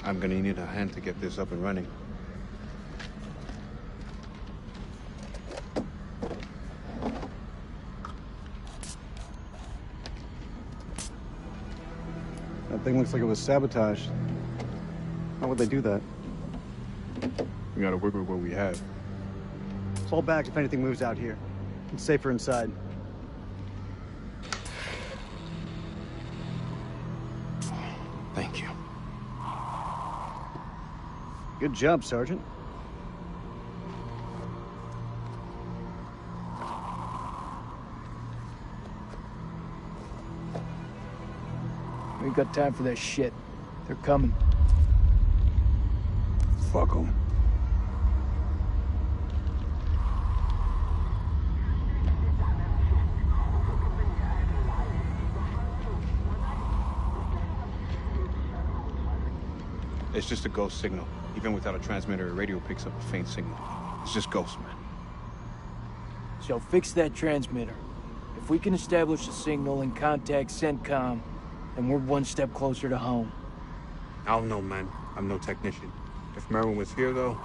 I'm gonna need a hand to get this up and running. That thing looks like it was sabotaged. How would they do that? We gotta work with what we have. Fall back if anything moves out here. It's safer inside. Thank you. Good job, Sergeant. We ain't got time for that shit. They're coming. Fuck them. It's just a ghost signal. Even without a transmitter, a radio picks up a faint signal. It's just ghosts, man. So fix that transmitter. If we can establish a signal and contact CENTCOM, then we're one step closer to home. I don't know, man. I'm no technician. If Merwin was here, though,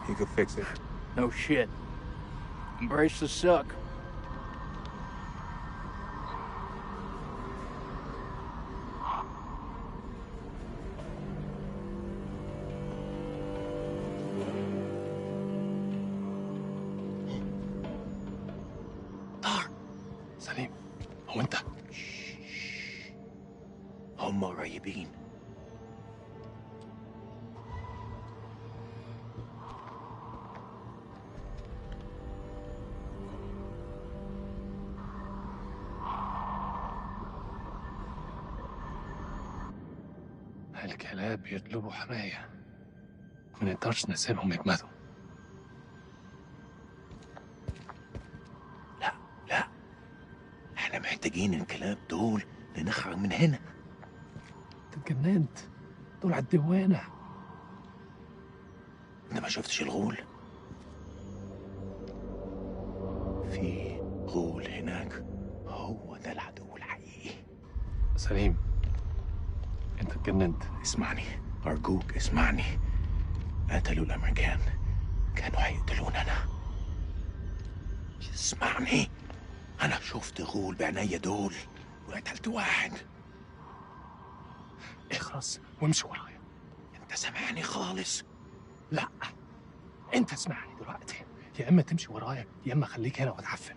he could fix it. No shit. Embrace the suck. سليم هو انت هم قريبين الكلاب بيطلبوا حماية ما نقدرش نسيبهم يجمدوا محتاجين الكلاب دول لنخرج من هنا. انت اتجننت، دول على الدوانة. انت ما شفتش الغول؟ في غول هناك، هو ده العدو الحقيقي. سليم، انت اتجننت. اسمعني أرجوك اسمعني. قتلوا الأمريكان، كانوا هيقتلوننا. اسمعني، أنا شفت غول بعناية دول وقتلت واحد. اخرس وامشي ورايا. أنت سامعني خالص؟ لا، أنت اسمعني دلوقتي. يا إما تمشي ورايا يا إما خليك هنا وتعفن.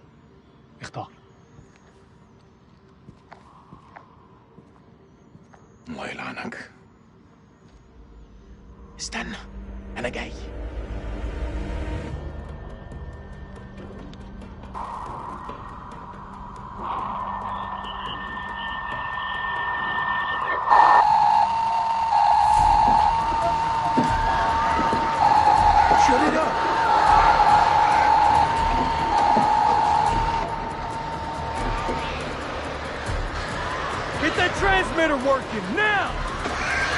اختار. الله يلعنك. استنى، أنا جاي. Get that transmitter working, now!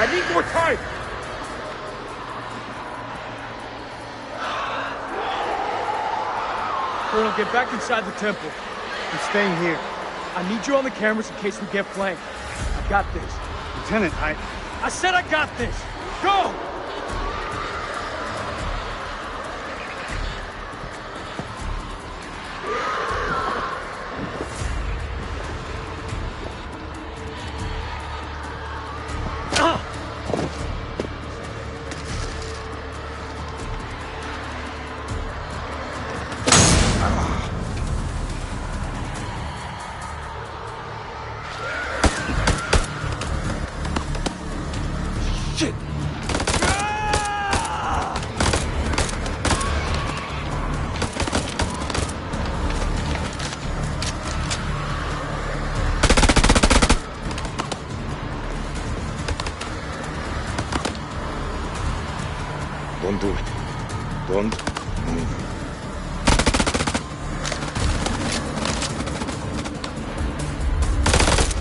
I need more time! Colonel, get back inside the temple. I'm staying here. I need you on the cameras in case we get flanked. I got this. Lieutenant, I said I got this! Go! Shit! Don't do it. Don't move.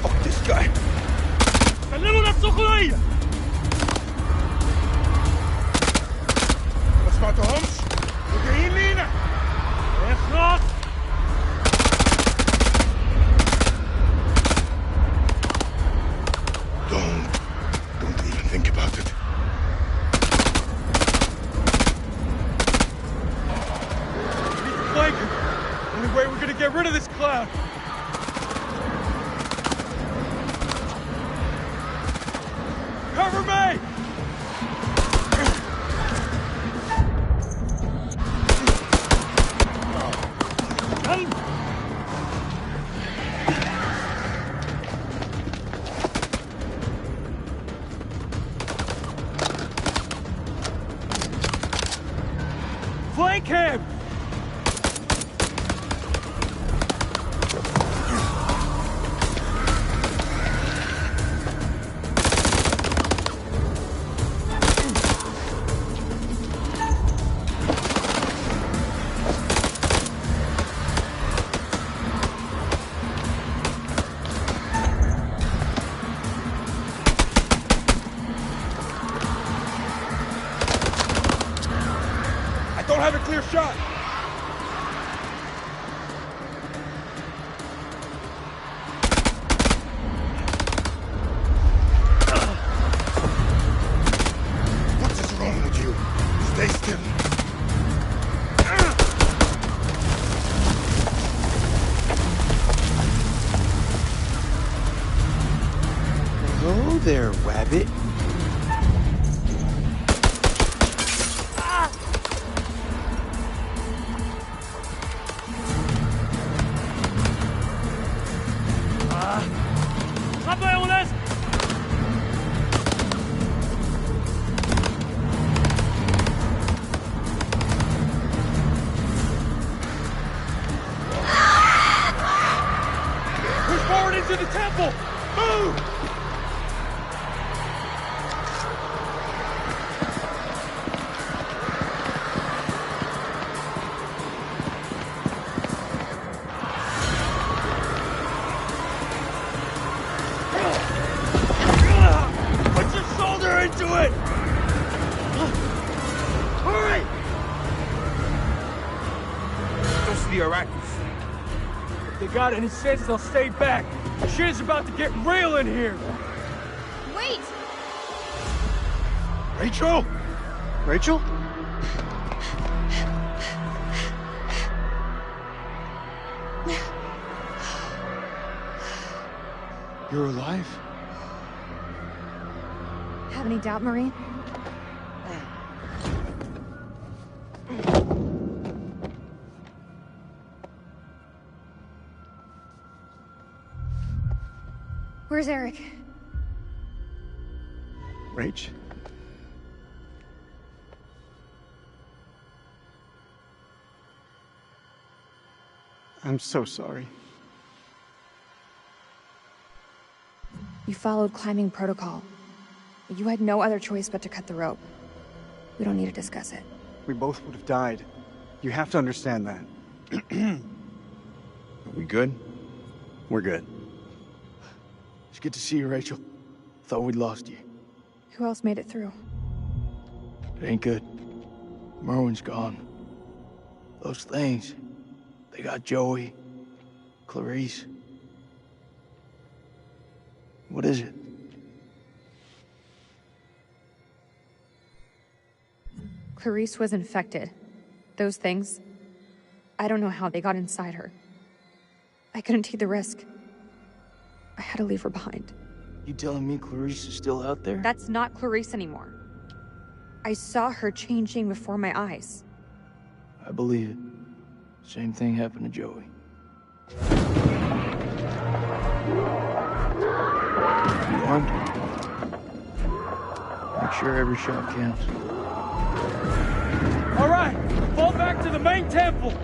Fuck this guy. سلموا السخرية! ما سمعتهمش؟ وجايين لينا. اخلص! Don't even think about it. way we're gonna get rid of this cloud. Cover me! Flank him! Don't have a clear shot. What is wrong with you? Stay still. Hello there, Wabbit. To the temple! Move! Put your shoulder into it! Hurry! Those are the Iraqis. If they got any sense, they'll stay back. Shit's about to get real in here. Wait! Rachel? Rachel? You're alive? Have any doubt, Marine? Where's Eric? Rach? I'm so sorry. You followed climbing protocol. You had no other choice but to cut the rope. We don't need to discuss it. We both would have died. You have to understand that. Are we good? We're good. It's good to see you, Rachel. Thought we'd lost you. Who else made it through? It ain't good. Merwin's gone. Those things, they got Joey, Clarice. What is it? Clarice was infected. Those things, I don't know how they got inside her. I couldn't take the risk. I had to leave her behind. You telling me Clarice is still out there? That's not Clarice anymore. I saw her changing before my eyes. I believe it. Same thing happened to Joey. You armed? Make sure every shot counts. All right, fall back to the main temple.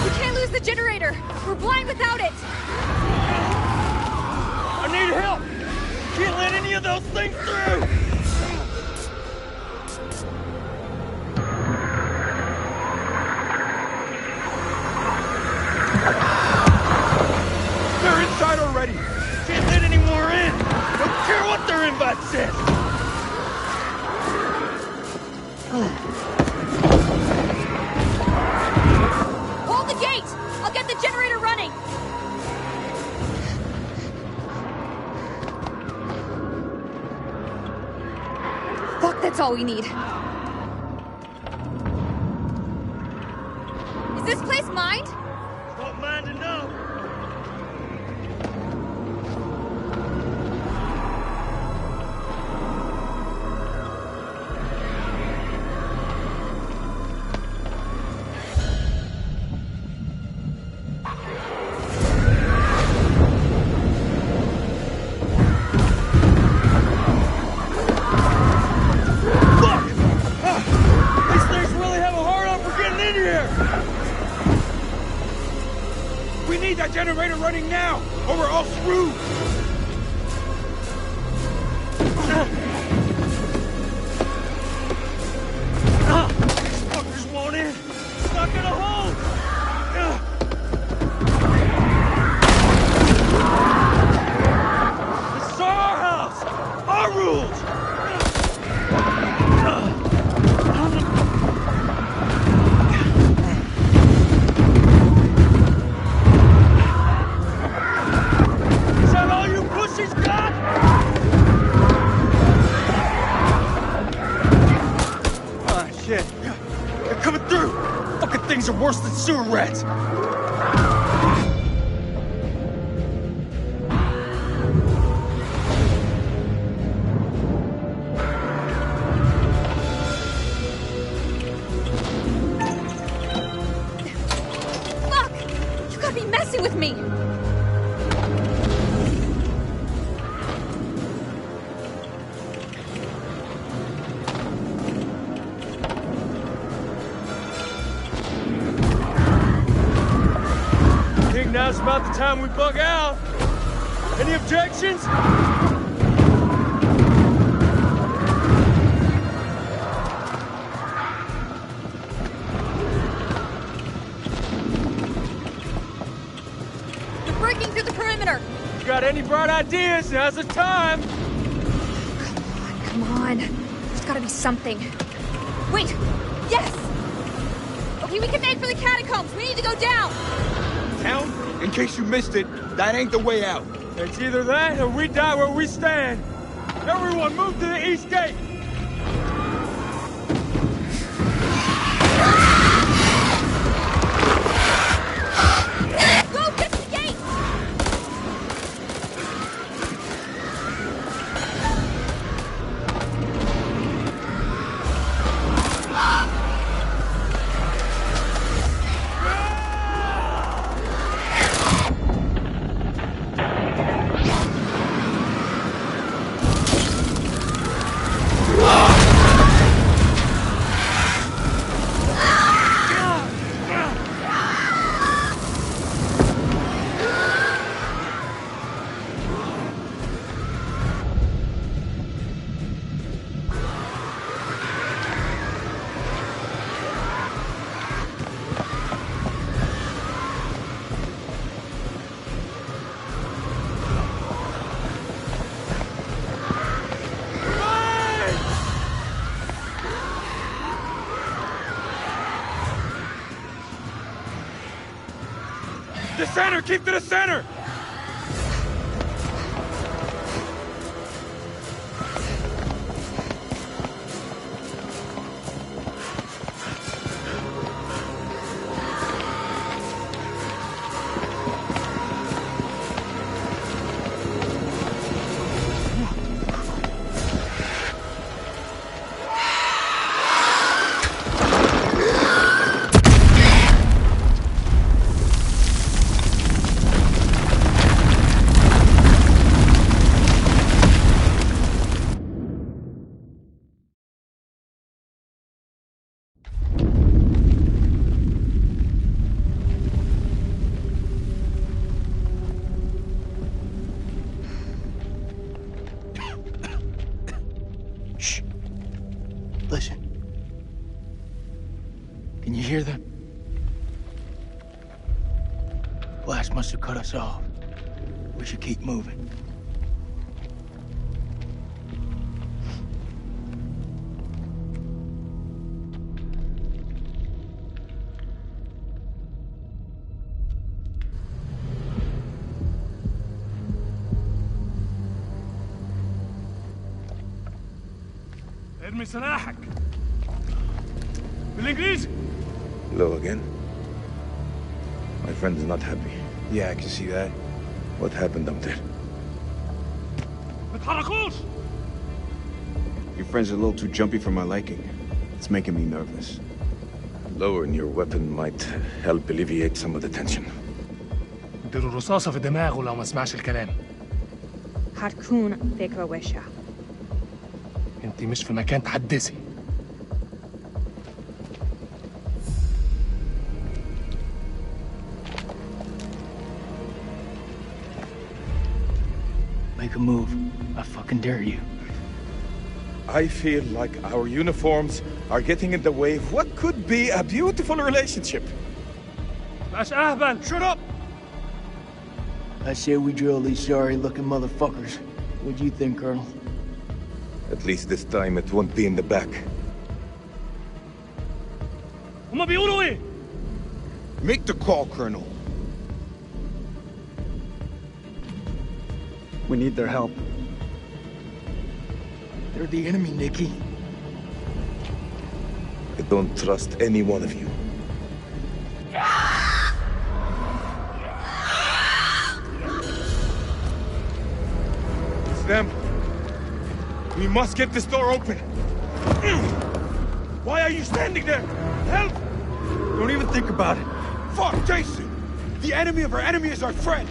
We can't lose the generator. We're blind without it. I need help. Can't let any of those things through. They're inside already! Can't let any more in. Don't care what their invite says. Hold the gate! all we need. Is this place mined? Don't mind to know. That generator running now, or we're all screwed! These fuckers won't in! Stuck in a hole! This is our house! Our rules! Things are worse than sewer rats! Fuck! You gotta be messing with me! Now's about the time we bug out. Any objections? They're breaking through the perimeter! You got any bright ideas? Now's the time! Come on. There's gotta be something. Wait! Yes! Okay, we can make for the catacombs! We need to go down! Town? In case you missed it, that ain't the way out. It's either that or we die where we stand. Everyone move to the east gate! Go get the gate! The center! Keep to the center! Listen. Can you hear them? Blast must have cut us off. We should keep moving. ارمي سلاحك. بالانجليزي. Hello again. My friend is not happy. Yeah, I can see that. What happened up there? ما تحركوش. Your friend's a little too jumpy for my liking. It's making me nervous. Lowering your weapon might help alleviate some of the tension. اديله رصاصة في دماغه لو ما سمعش الكلام. هتكون فكرة وحشة. انت مش في مكان تحدثي. Make a move. I fucking dare you. I feel like our uniforms are getting in the way of what could be a beautiful relationship. مش اهبل. Shut up! I say we drill these sorry-looking motherfuckers. What do you think, Colonel? At least this time it won't be in the back. هما بيقولوا ايه؟ Make the call, Colonel. We need their help. They're the enemy, Nikki. I don't trust any one of you. It's them. We must get this door open. Why are you standing there? Help! Don't even think about it. Fuck, Jason! The enemy of our enemy is our friend.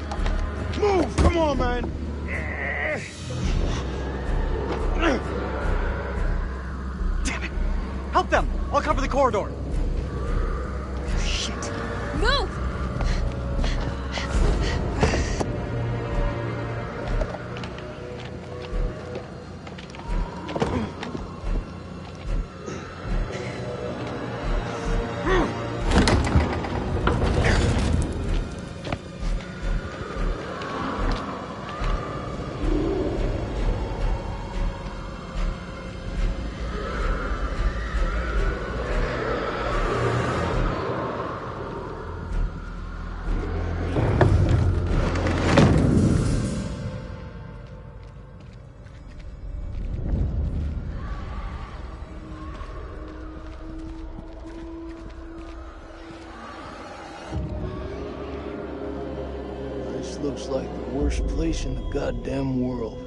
Move! Come on, man! Damn it! Help them! I'll cover the corridor. Shit. Move! This looks like the worst place in the goddamn world.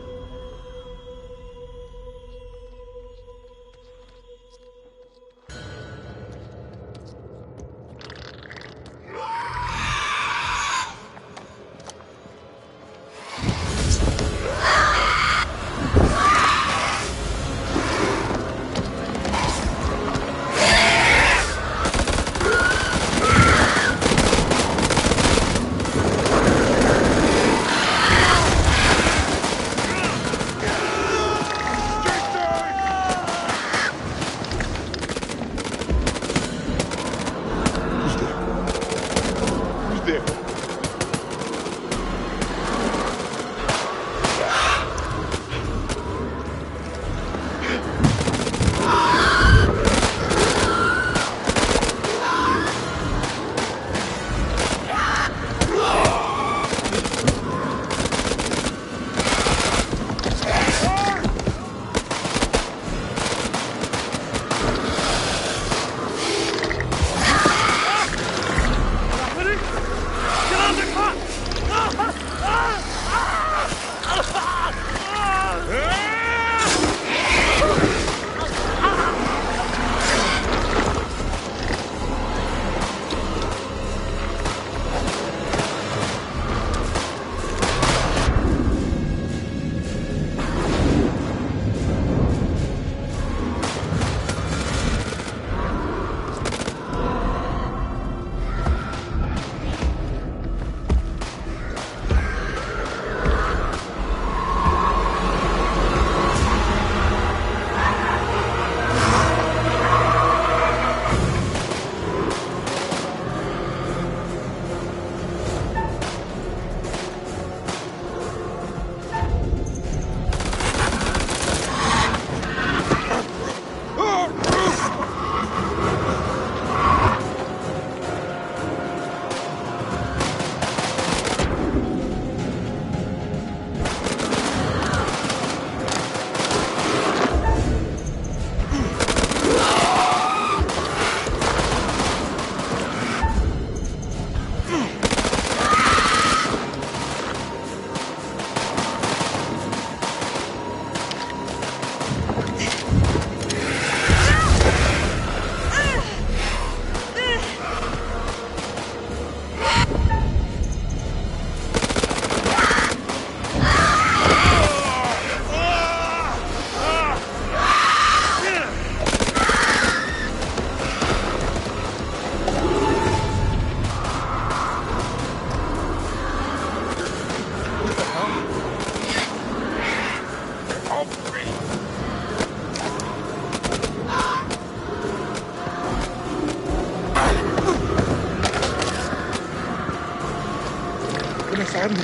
gonna send.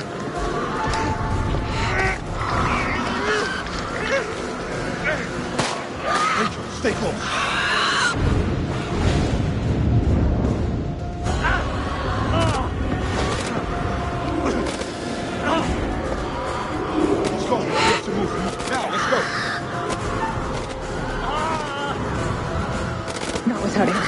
Rachel, stay close. Let's go. We have to move. Now, let's go. Not without Eric.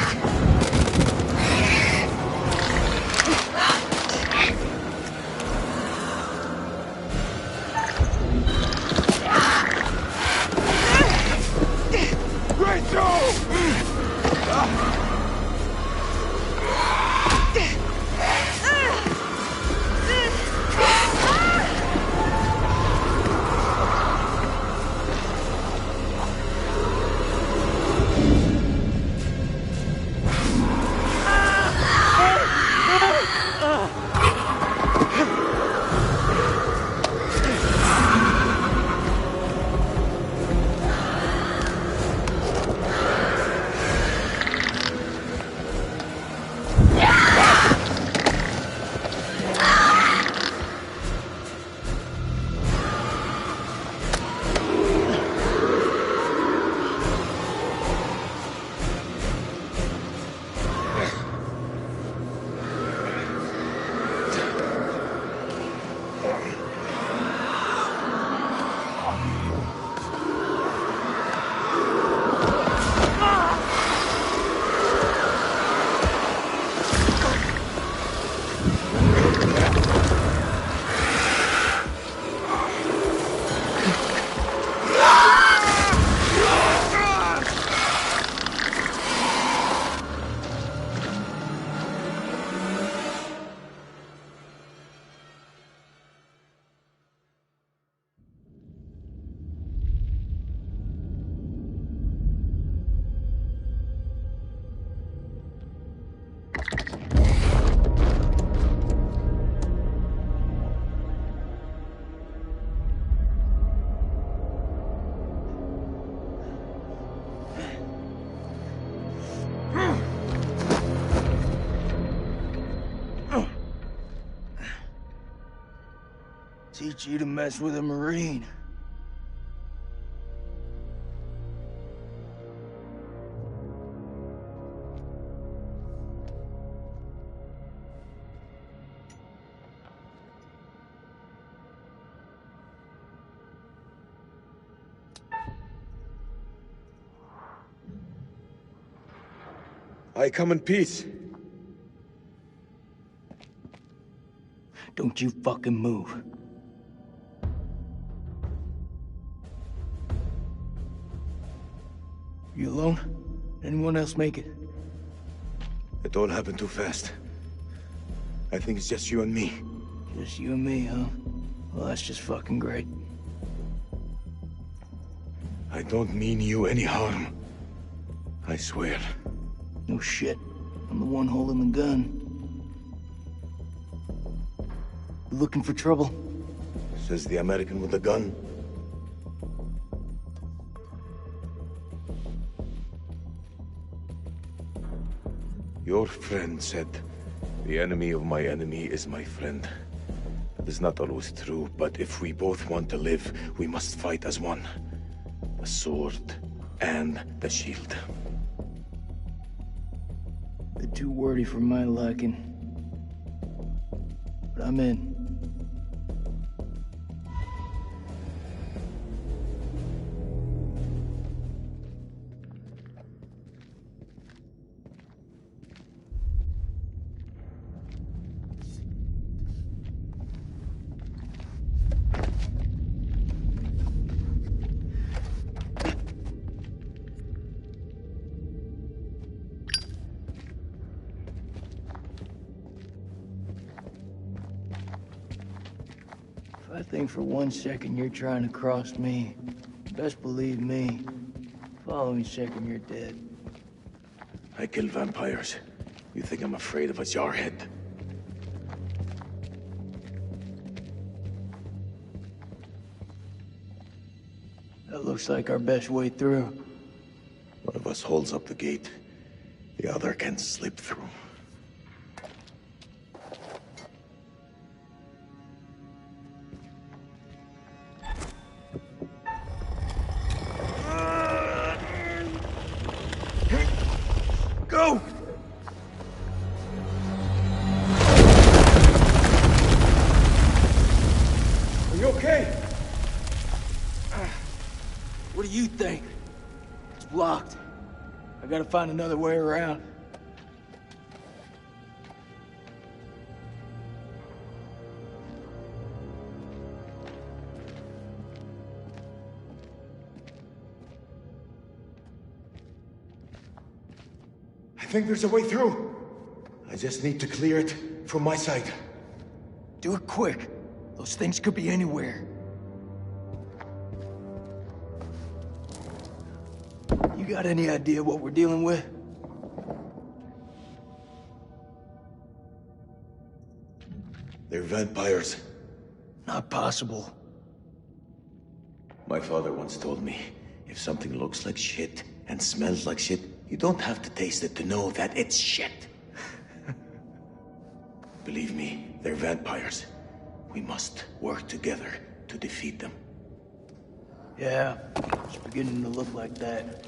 Teach you to mess with a Marine. I come in peace. Don't you fucking move. You alone? Anyone else make it? It all happened too fast. I think it's just you and me. Just you and me, huh? Well, that's just fucking great. I don't mean you any harm. I swear. No shit. I'm the one holding the gun. You looking for trouble? Says the American with the gun. Your friend said, the enemy of my enemy is my friend. That is not always true, but if we both want to live, we must fight as one. The sword and the shield. They're too wordy for my liking. But I'm in. I think for 1 second you're trying to cross me. Best believe me. Following second you're dead. I kill vampires. You think I'm afraid of a jarhead? That looks like our best way through. One of us holds up the gate. The other can slip through. thing. It's blocked. I gotta find another way around. I think there's a way through. I just need to clear it from my side. Do it quick. Those things could be anywhere. You got any idea what we're dealing with? They're vampires. Not possible. My father once told me, if something looks like shit and smells like shit, you don't have to taste it to know that it's shit. Believe me, they're vampires. We must work together to defeat them. Yeah, it's beginning to look like that.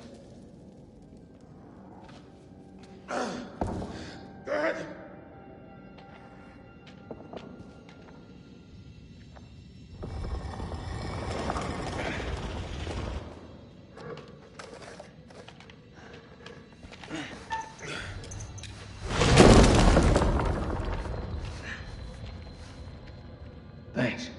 Go ahead. Thanks.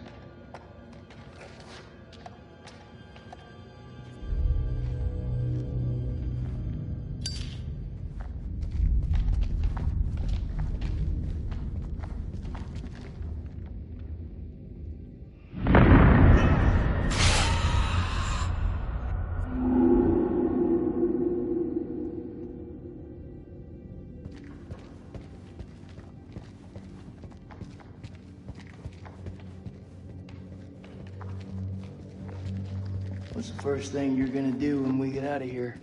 What's the first thing you're gonna do when we get out of here?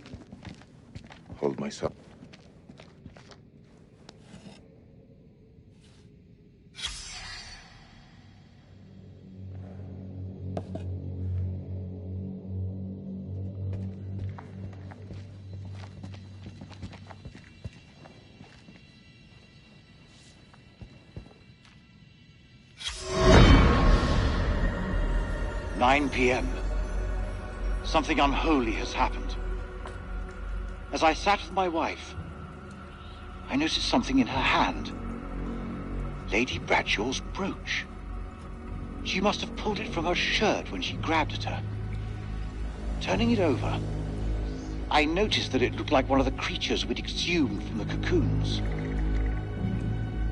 Hold myself. "9 p.m. Something unholy has happened. As I sat with my wife, I noticed something in her hand. Lady Bradshaw's brooch. She must have pulled it from her shirt when she grabbed at her. Turning it over, I noticed that it looked like one of the creatures we'd exhumed from the cocoons.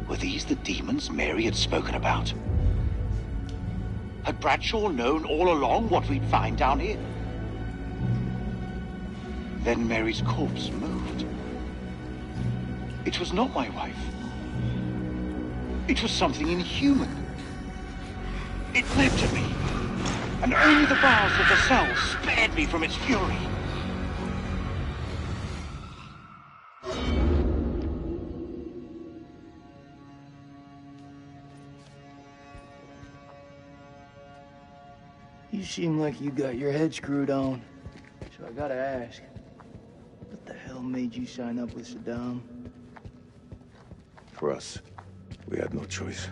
Were these the demons Mary had spoken about? Had Bradshaw known all along what we'd find down here? Then Mary's corpse moved. It was not my wife. It was something inhuman. It leapt at me, and only the bars of the cell spared me from its fury. You seem like you got your head screwed on. So I gotta ask, what the hell made you sign up with Saddam? For us, we had no choice.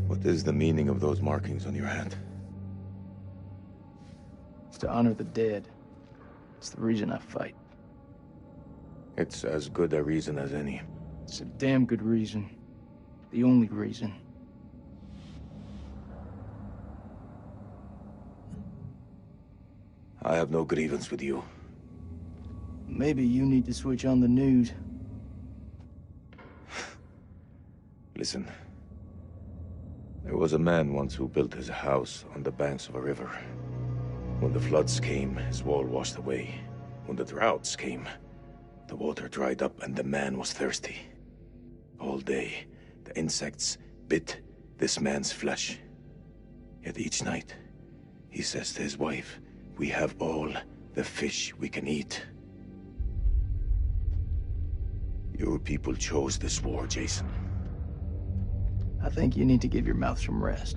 What is the meaning of those markings on your hand? It's to honor the dead. It's the reason I fight. It's as good a reason as any. It's a damn good reason. The only reason. I have no grievance with you. Maybe you need to switch on the news. Listen. There was a man once who built his house on the banks of a river. When the floods came, his wall washed away. When the droughts came, the water dried up and the man was thirsty. All day, the insects bit this man's flesh. Yet each night, he says to his wife, We have all the fish we can eat. Your people chose this war, Jason. I think you need to give your mouth some rest.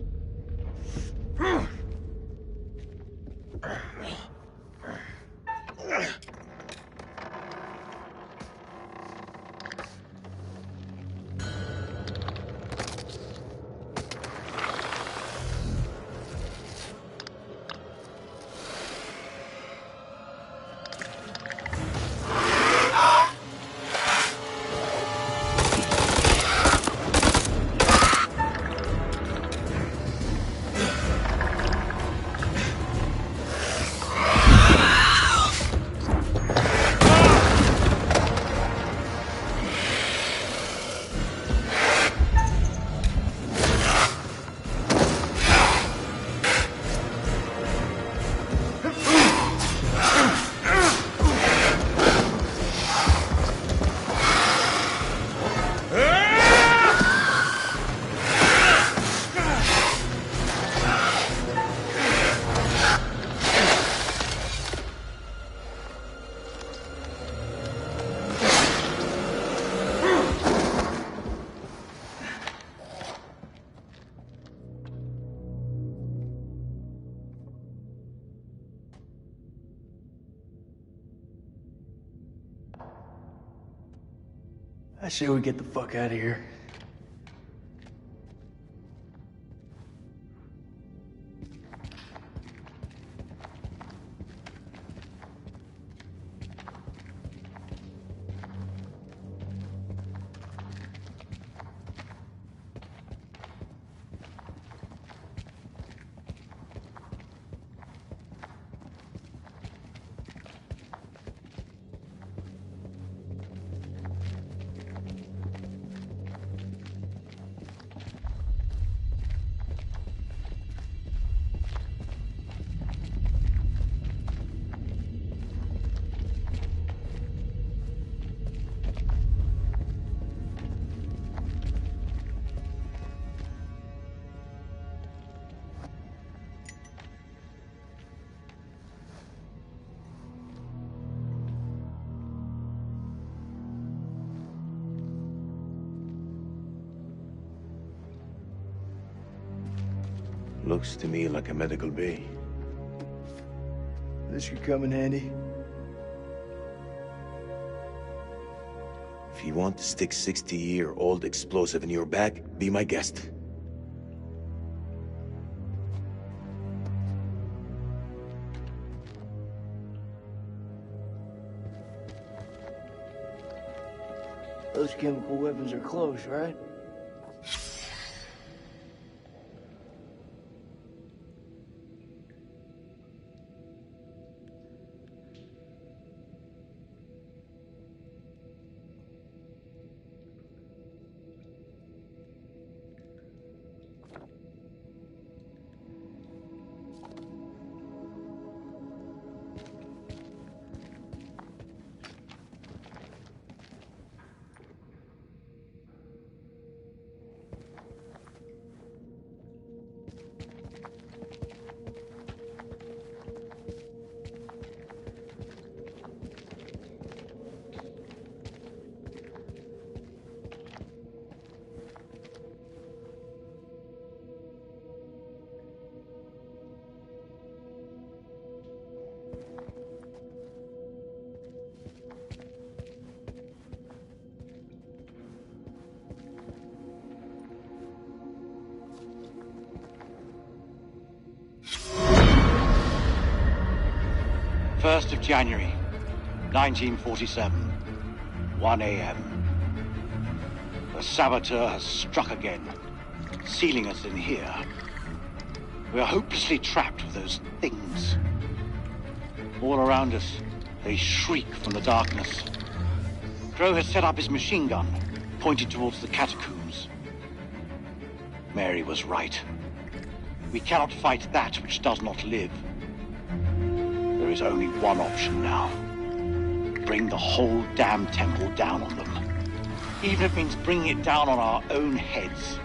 I say we get the fuck out of here. Looks to me like a medical bay. This could come in handy. If you want to stick 60-year-old explosive in your back, be my guest. Those chemical weapons are close, right? First of January, 1947, 1 a.m. The saboteur has struck again, sealing us in here. We are hopelessly trapped with those things. All around us, they shriek from the darkness. Crow has set up his machine gun, pointed towards the catacombs. Mary was right. We cannot fight that which does not live. There is only one option now. Bring the whole damn temple down on them. Even if it means bringing it down on our own heads.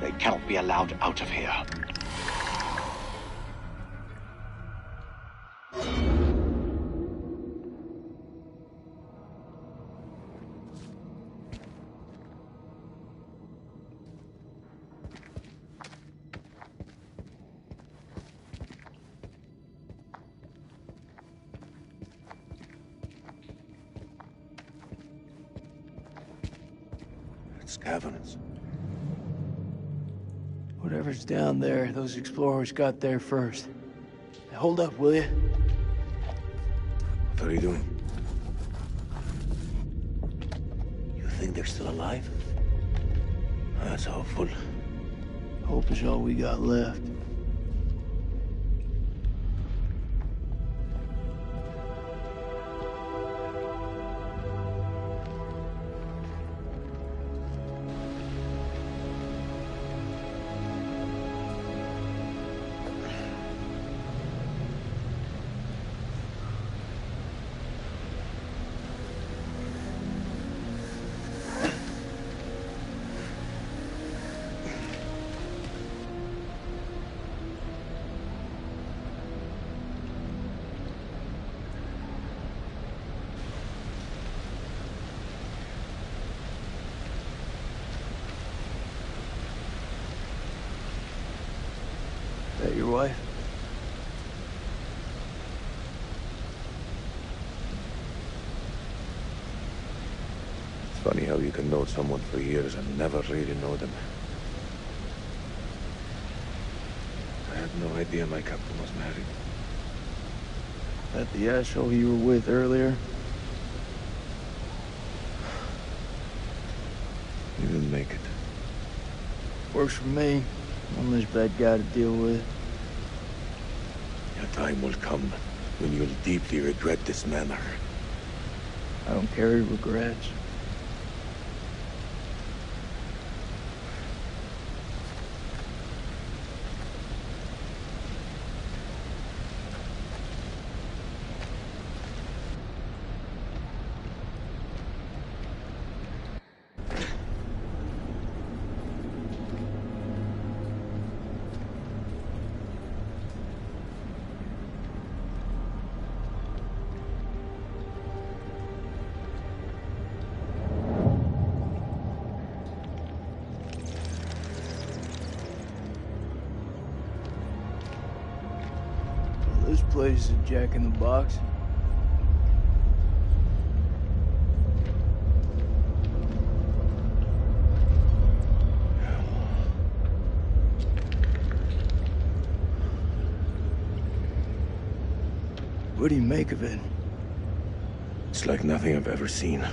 They cannot be allowed out of here. those caverns. Whatever's down there, those explorers got there first. Now hold up, will you? What are you doing? You think they're still alive? That's hopeful. Hope is all we got left. That your wife? It's funny how you can know someone for years and never really know them. I had no idea my captain was married. That the asshole you were with earlier? You didn't make it. Works for me. One less bad guy to deal with. Your time will come when you'll deeply regret this manner. I don't carry regrets. This place is a jack-in-the-box. What do you make of it? It's like nothing I've ever seen.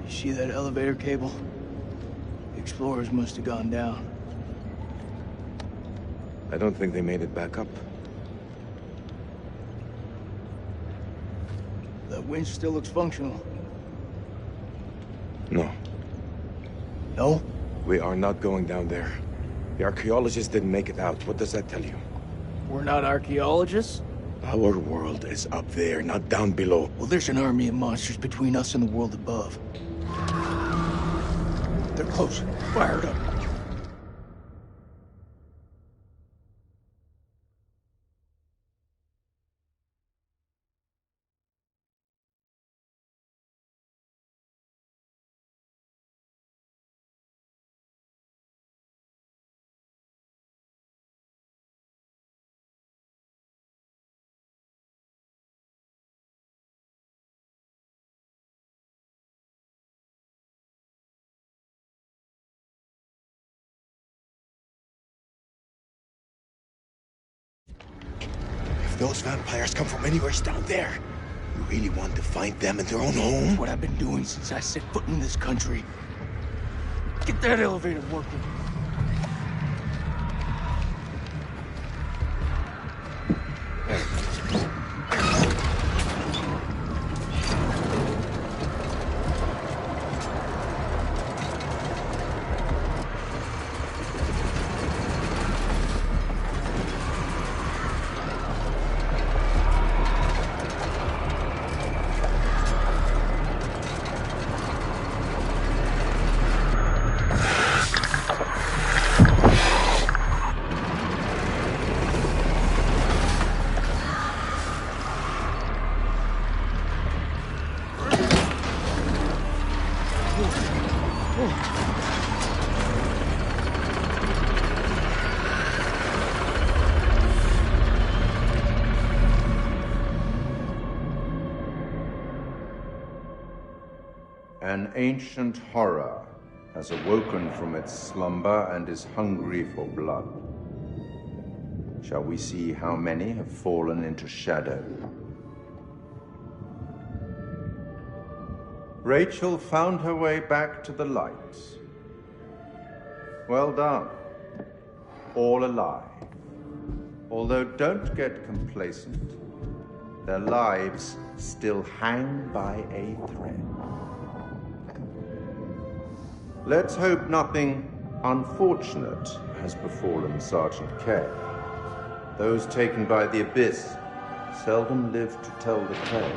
You see that elevator cable? The explorers must have gone down. I don't think they made it back up. That winch still looks functional. No. No? We are not going down there. The archaeologists didn't make it out. What does that tell you? We're not archaeologists? Our world is up there, not down below. Well, there's an army of monsters between us and the world above. They're close. Fire it up. If those vampires come from anywhere down there, you really want to find them in their own home? That's what I've been doing since I set foot in this country. Get that elevator working. An ancient horror has awoken from its slumber and is hungry for blood. Shall we see how many have fallen into shadow? Rachel found her way back to the light. Well done. All alive. Although don't get complacent, their lives still hang by a thread. Let's hope nothing unfortunate has befallen Sergeant K. Those taken by the Abyss seldom live to tell the tale.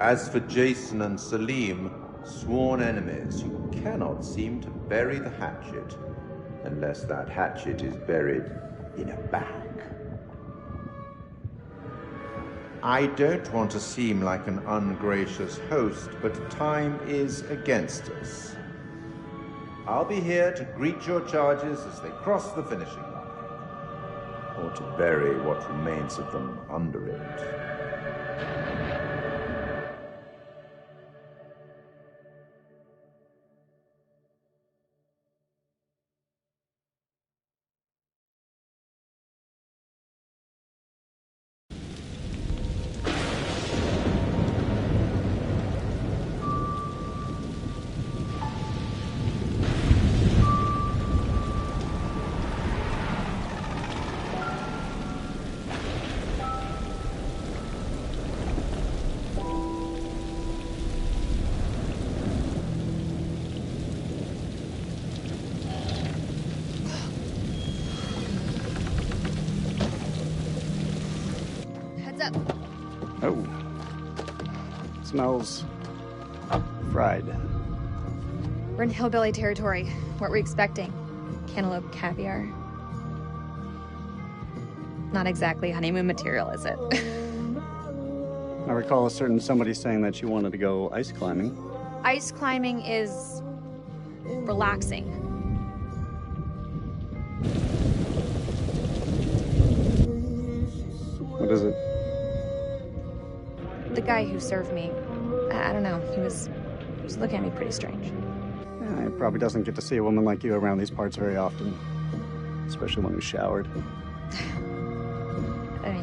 As for Jason and Salim, sworn enemies who cannot seem to bury the hatchet unless that hatchet is buried in a bag. I don't want to seem like an ungracious host, but time is against us. I'll be here to greet your charges as they cross the finishing line, or to bury what remains of them under it. Oh. Smells fried. We're in hillbilly territory. What were we expecting? Cantaloupe caviar? Not exactly honeymoon material, is it? I recall a certain somebody saying that she wanted to go ice climbing. Ice climbing is relaxing. What is it? The guy who served me, I don't know, he was looking at me pretty strange. Yeah, he probably doesn't get to see a woman like you around these parts very often. Especially when he's showered.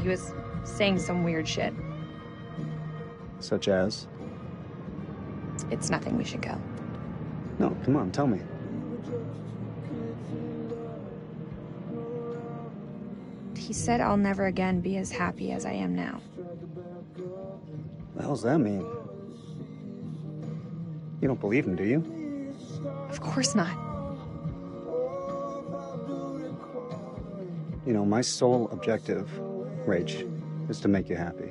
He was saying some weird shit. Such as? It's nothing, we should go. No, come on, tell me. He said I'll never again be as happy as I am now. What the hell's that mean? You don't believe him, do you? Of course not. You know, my sole objective, Rach, is to make you happy.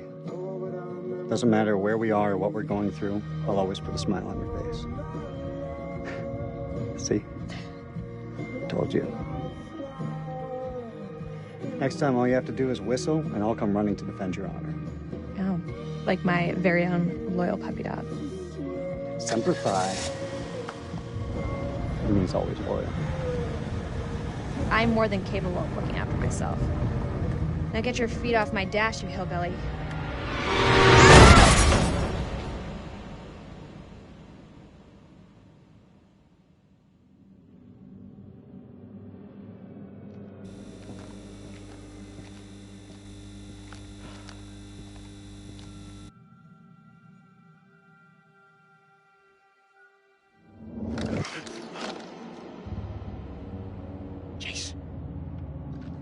Doesn't matter where we are or what we're going through, I'll always put a smile on your face. See? Told you. Next time, all you have to do is whistle, and I'll come running to defend your honor. Oh, like my very own loyal puppy dog. Semper Fi. It means always loyal. I'm more than capable of looking out for myself. Now get your feet off my dash, you hillbilly.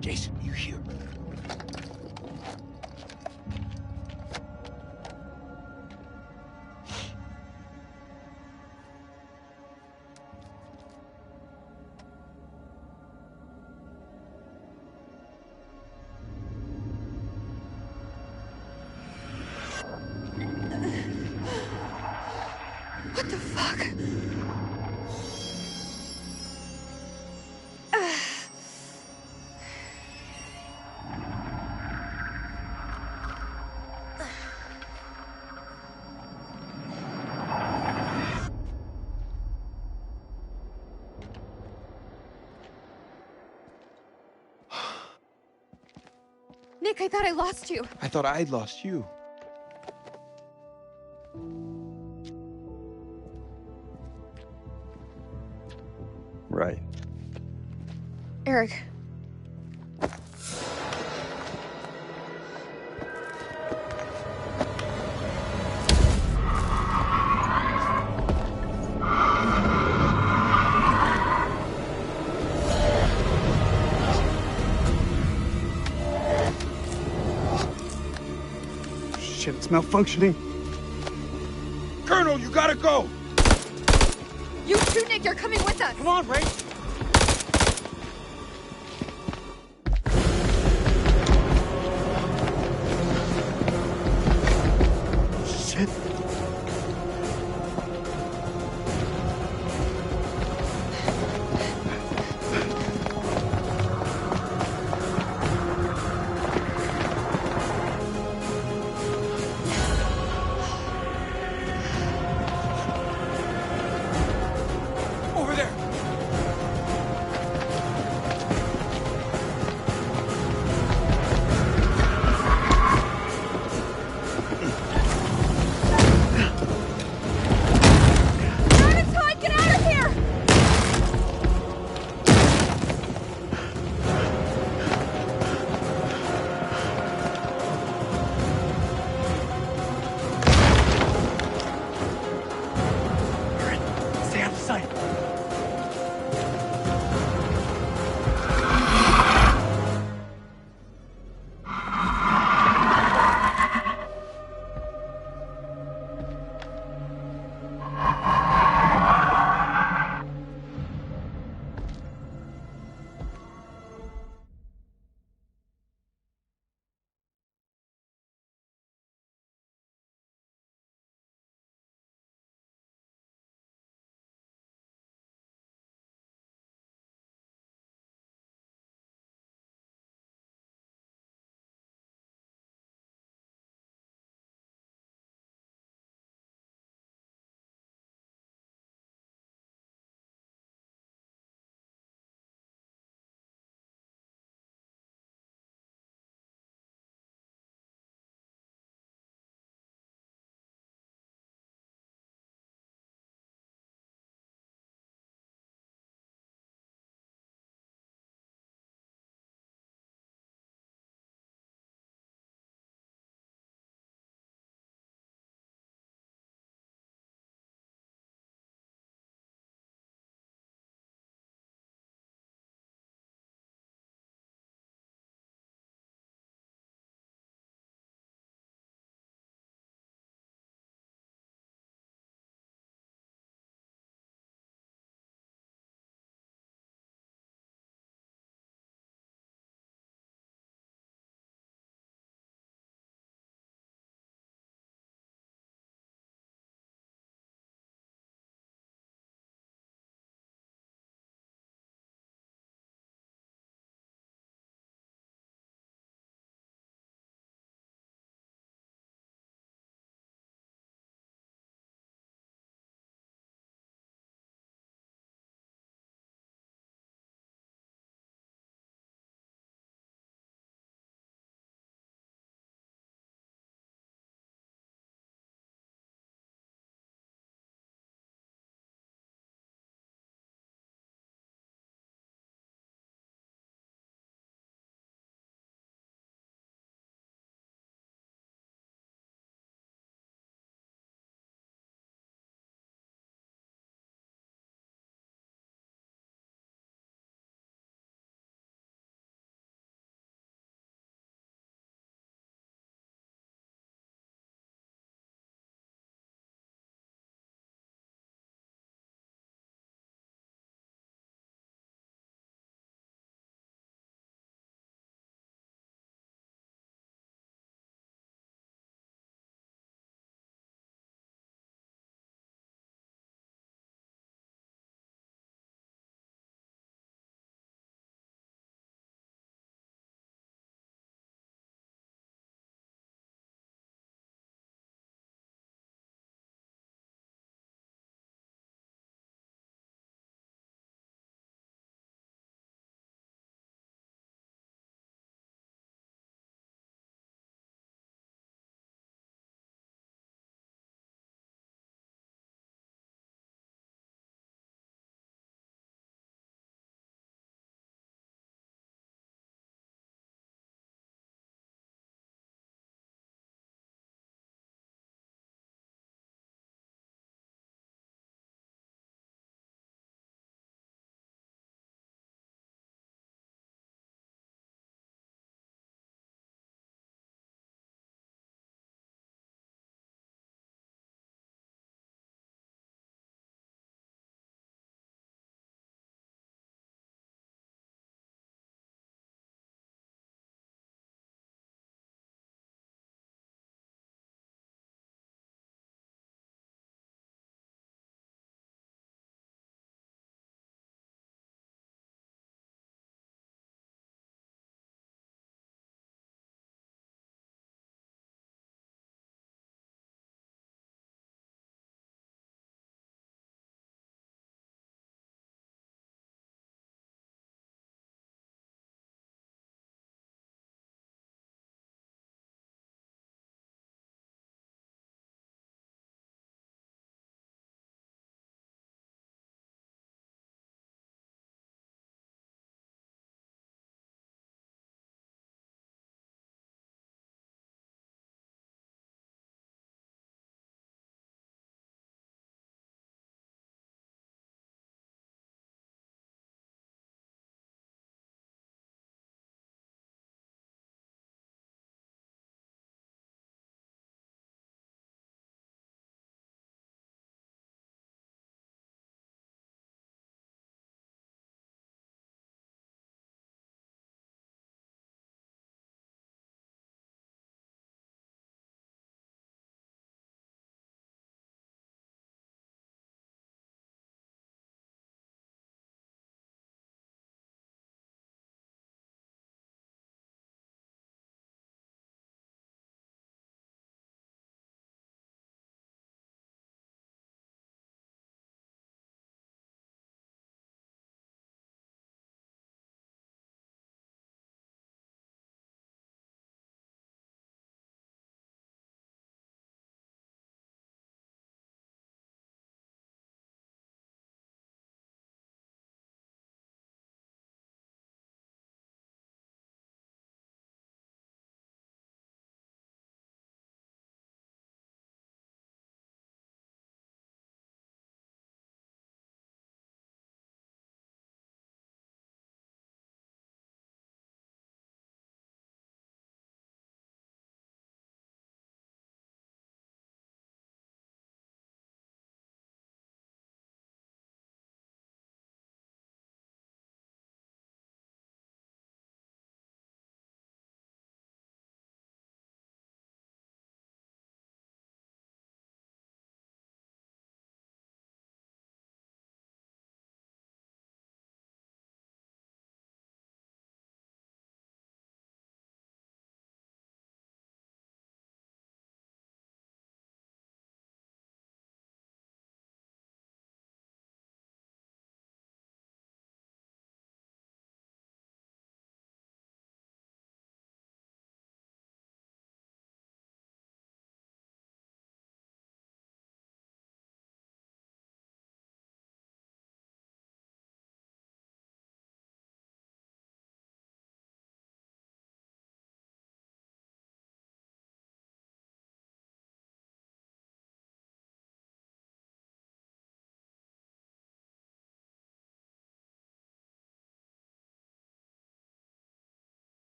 Jason, you here? What the fuck? Nick, I thought I lost you. I thought I'd lost you. Right. Eric. Shit, it's malfunctioning. Colonel, you gotta go! You too, Nick, you're coming with us! Come on, Rach! Shit. Over there!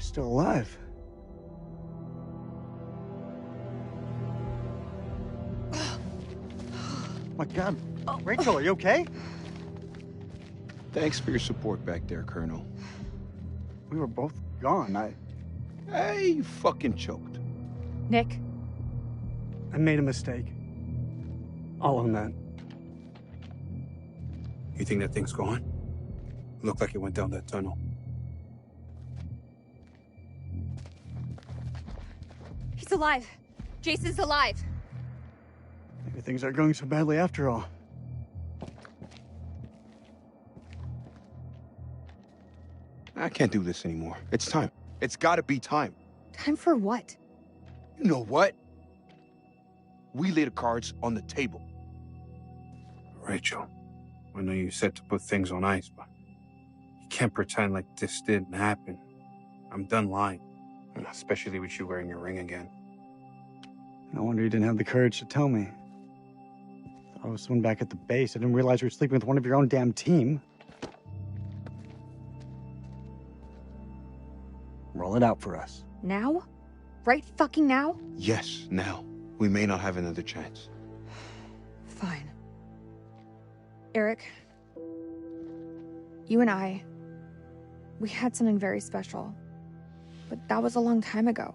still alive. My God. Rachel, are you okay? Thanks for your support back there, Colonel. We were both gone. Hey, you fucking choked. Nick, I made a mistake. I'll own that. You think that thing's gone? Looked like it went down that tunnel. he's alive. Jason's alive. Maybe things aren't going so badly after all. I can't do this anymore. It's time. It's gotta be time. Time for what? You know what? We lay the cards on the table. Rachel, I know you said to put things on ice, but you can't pretend like this didn't happen. I'm done lying, especially with you wearing your ring again. No wonder you didn't have the courage to tell me. I was someone back at the base. I didn't realize you were sleeping with one of your own damn team. Roll it out for us. Now? Right fucking now? Yes, now. We may not have another chance. Fine. Eric, you and I, we had something very special. But that was a long time ago.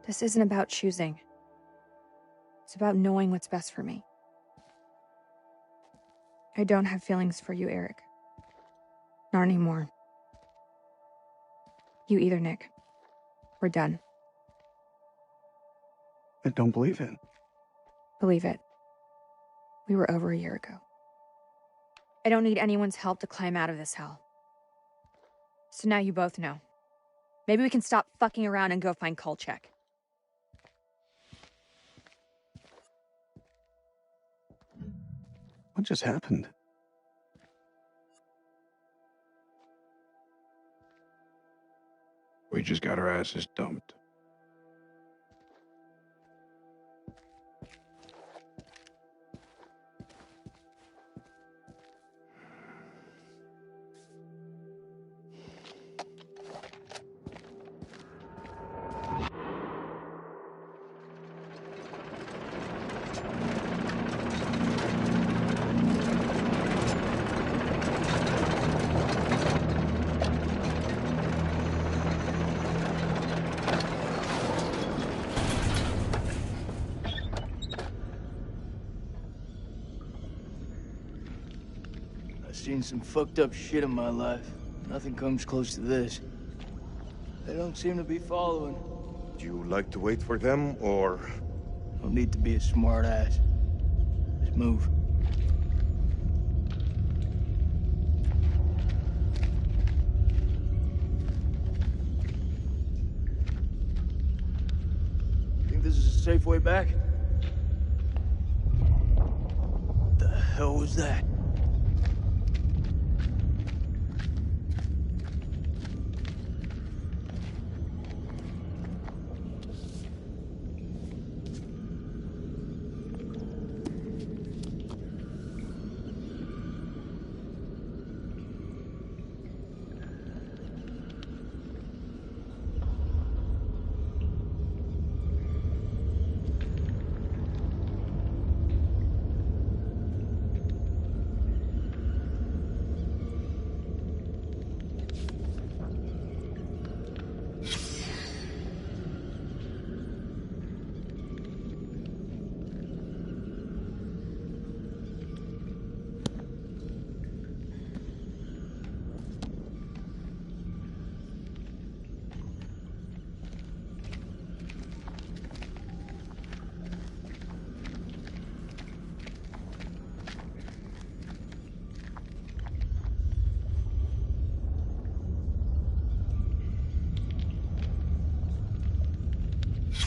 This isn't about choosing. It's about knowing what's best for me. I don't have feelings for you, Eric. Not anymore. You either, Nick. We're done. I don't believe it. Believe it. We were over a year ago. I don't need anyone's help to climb out of this hell. So now you both know. Maybe we can stop fucking around and go find Kolchak. What just happened? We just got our asses dumped. I've seen some fucked up shit in my life. Nothing comes close to this. They don't seem to be following. Do you like to wait for them, or...? Don't need to be a smart ass. Just move. Think this is a safe way back? What the hell was that?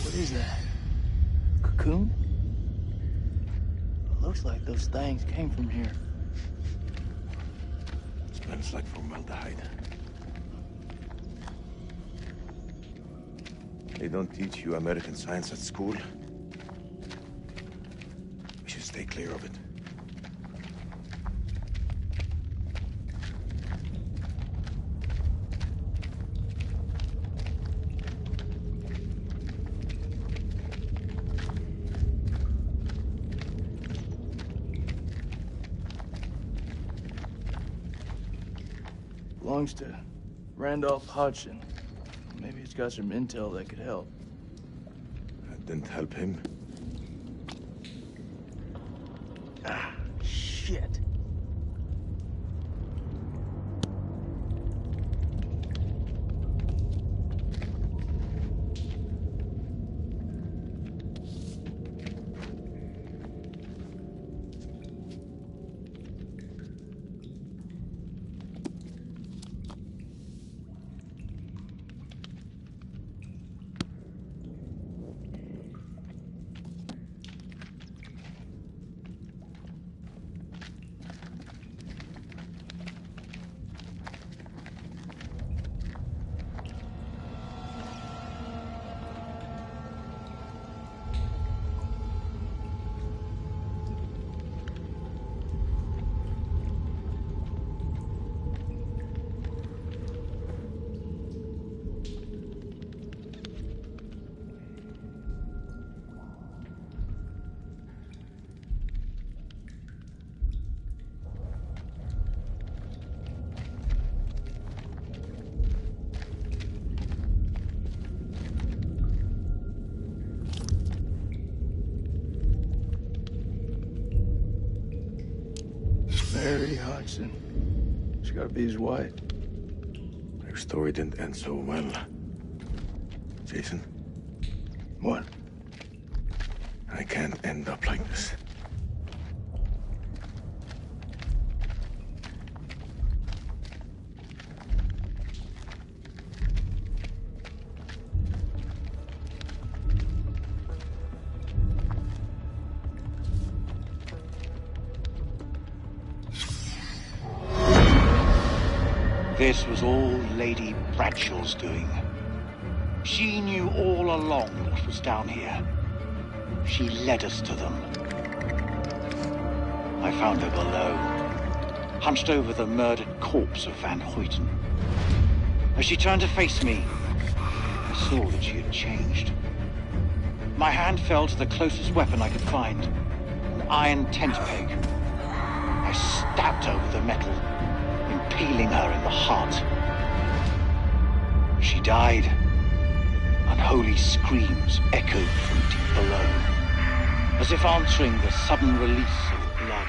What is that? Cocoon? It looks like those things came from here. Smells like formaldehyde. They don't teach you American science at school. clear of it. Belongs to Randolph Hodgson. Maybe he's got some intel that could help. That didn't help him. Ah, shit. Mary Hodgson. She gotta be his wife. Their story didn't end so well. Jason? What? I can't end up like this. This was all Lady Bradshaw's doing. She knew all along what was down here. She led us to them. I found her below, hunched over the murdered corpse of Van Hoyten. As she turned to face me, I saw that she had changed. My hand fell to the closest weapon I could find, an iron tent peg. I stabbed her with the metal, impaling her in the heart. She died. Unholy screams echoed from deep below, as if answering the sudden release of blood.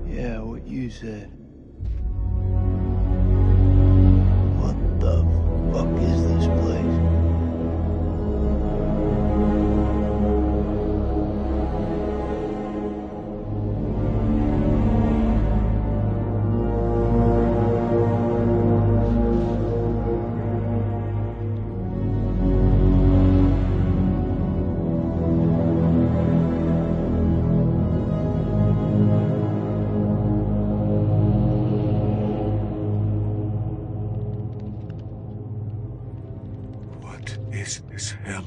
Yeah, what you said. What the fuck is this place? hell?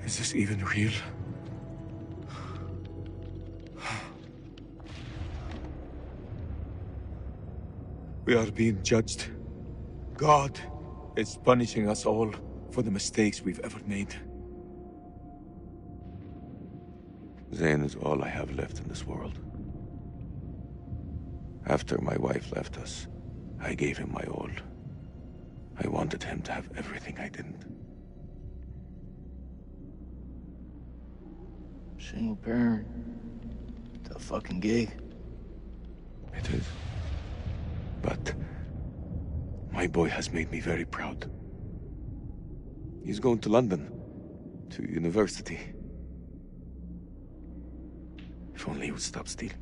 Is this even real? We are being judged. God is punishing us all for the mistakes we've ever made. Zane is all I have left in this world. After my wife left us, I gave him my all. I wanted him to have everything I didn't. Single parent. Tough fucking gig. It is. But my boy has made me very proud. He's going to London, to university. If only he would stop stealing.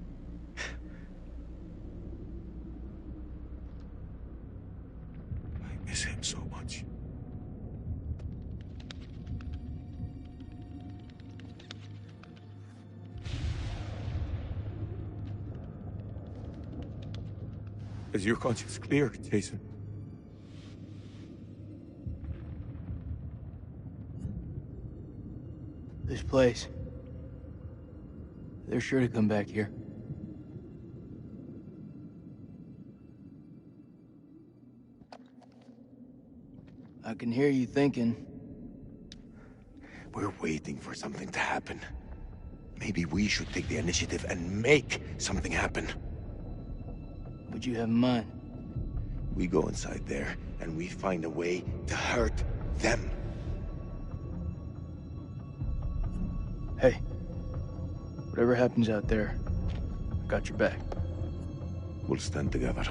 I miss him so much. Is your conscience clear, Jason? This place. They're sure to come back here. I can hear you thinking. We're waiting for something to happen. Maybe we should take the initiative and make something happen. What'd you have in mind? We go inside there, and we find a way to hurt them. Hey, whatever happens out there, I got your back. We'll stand together.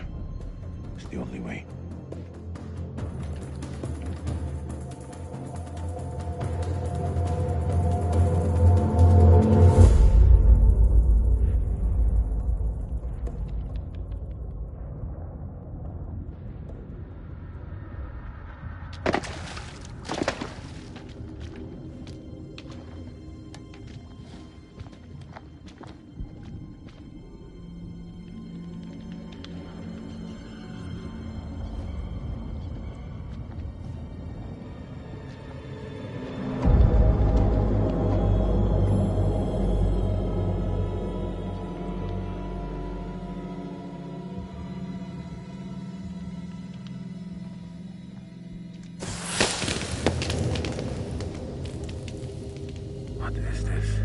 It's the only way. What is this?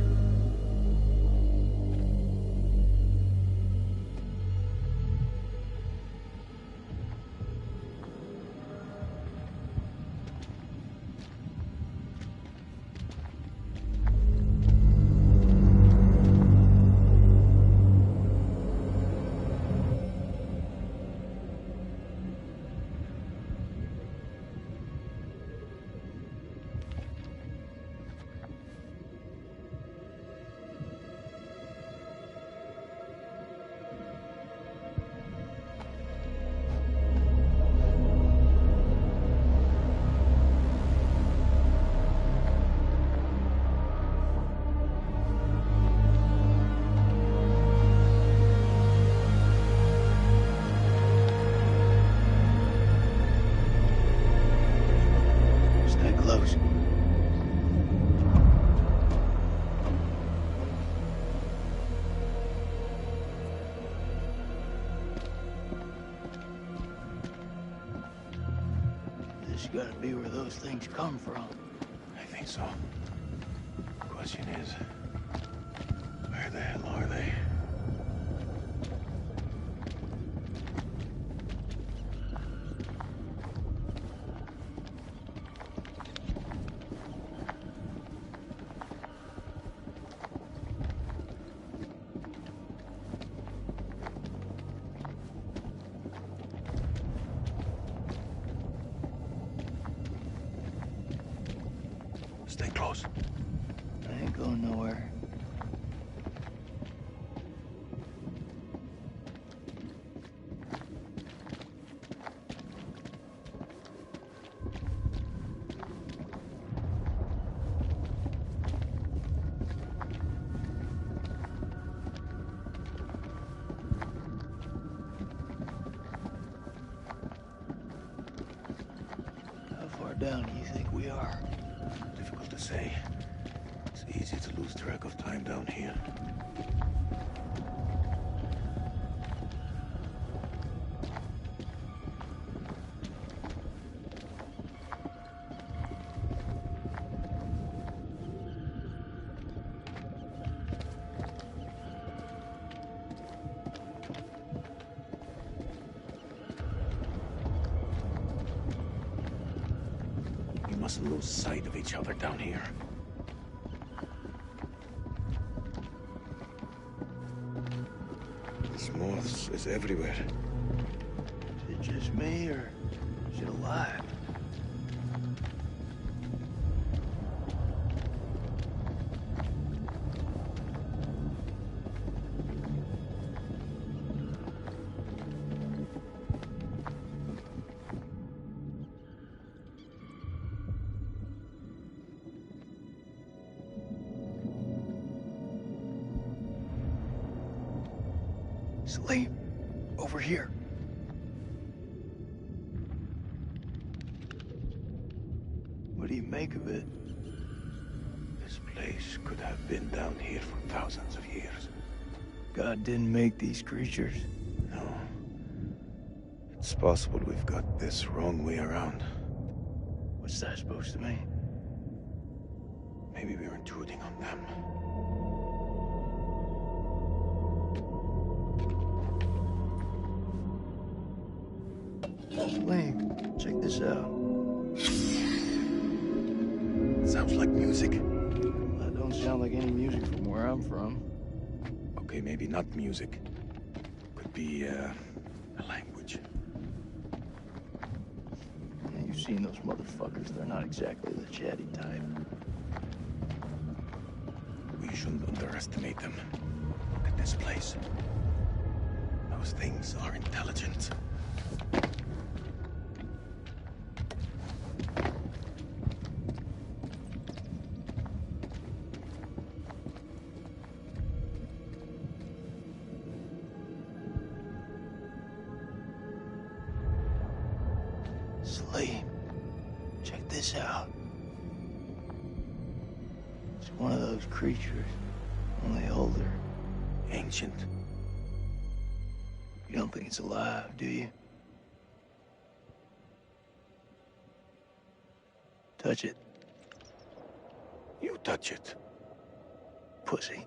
This gotta be where those things come from. I think so. The question is, where the hell are they? Stay close. I ain't going nowhere. How far down do you we are? Difficult to say. It's easy to lose track of time down here. We mustn't lose sight of each other down here. This moths is everywhere. Is it just me, or is it alive? Salim, over here. What do you make of it? This place could have been down here for thousands of years. God didn't make these creatures. No. It's possible we've got this wrong way around. What's that supposed to mean? Maybe we're intruding on them. Salim, check this out. Sounds like music. That don't sound like any music from where I'm from. Okay, maybe not music. Could be, a language. You've seen those motherfuckers. They're not exactly the chatty type. We shouldn't underestimate them. Look at this place. Those things are intelligent. Salim, check this out. It's one of those creatures, only older. Ancient. You don't think it's alive, do you? Touch it, You touch it. pussy.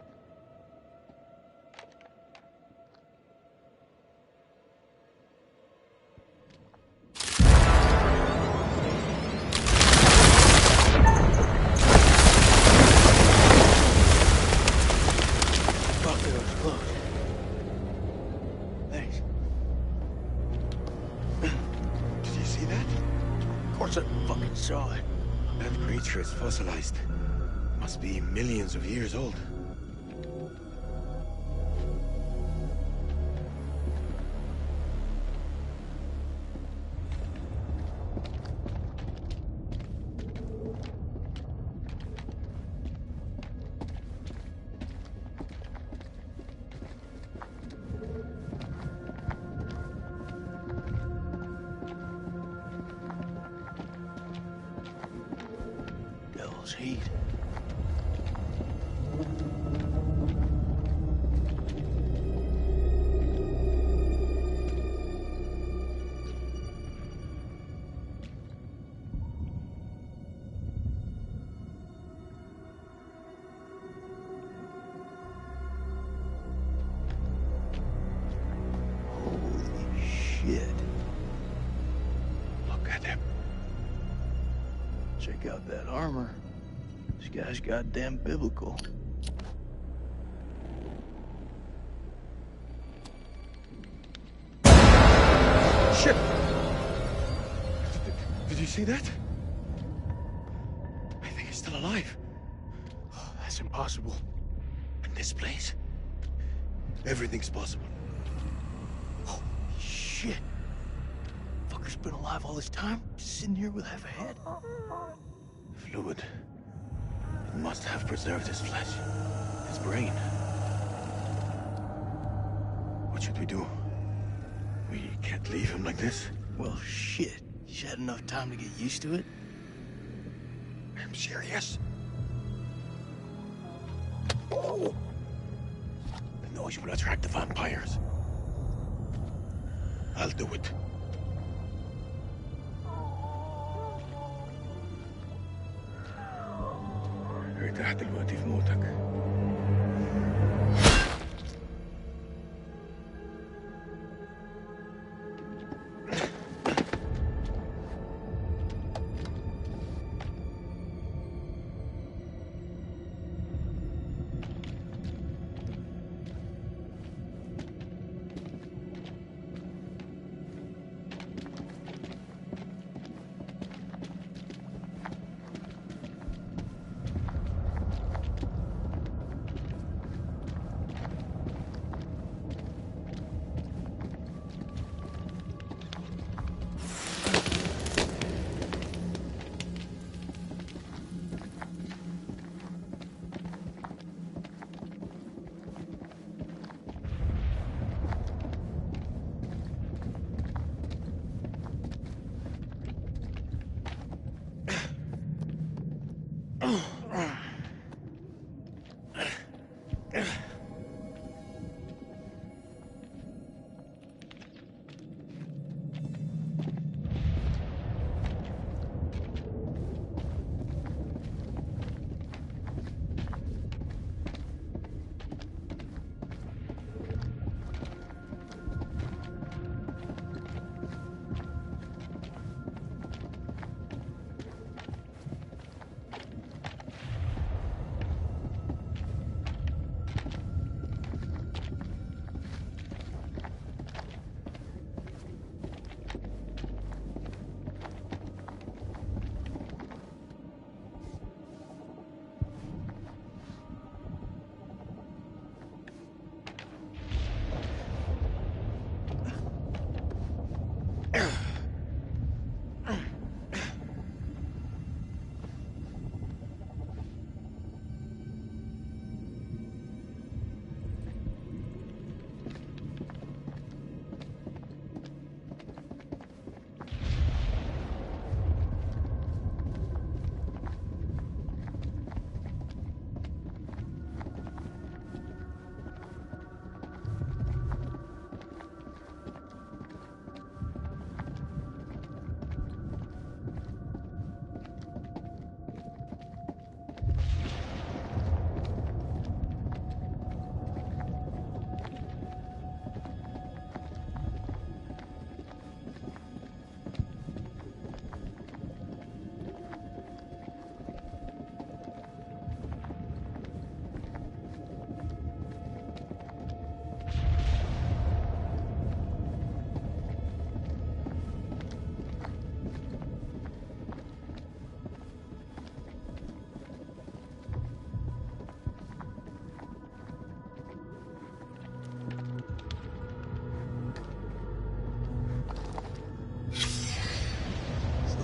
Fuck, it was close. Thanks. Did you see that? Of course I fucking saw it. That creature is fossilized. Must be millions of years old. Devil's heat. Holy shit. Look at him. Check out that armor. This guy's goddamn biblical. Shit! Did you see that? I think he's still alive. Oh, that's impossible. In this place, everything's possible. Holy shit. Fucker's been alive all this time, just sitting here with half a head. Fluid. It must have preserved his flesh, his brain. What should we do? We can't leave him like this. Well, shit. He's had enough time to get used to it. damn serious? Oh! The noise will attract the vampires. I'll do it. ارتحت دلوقتي في موتك.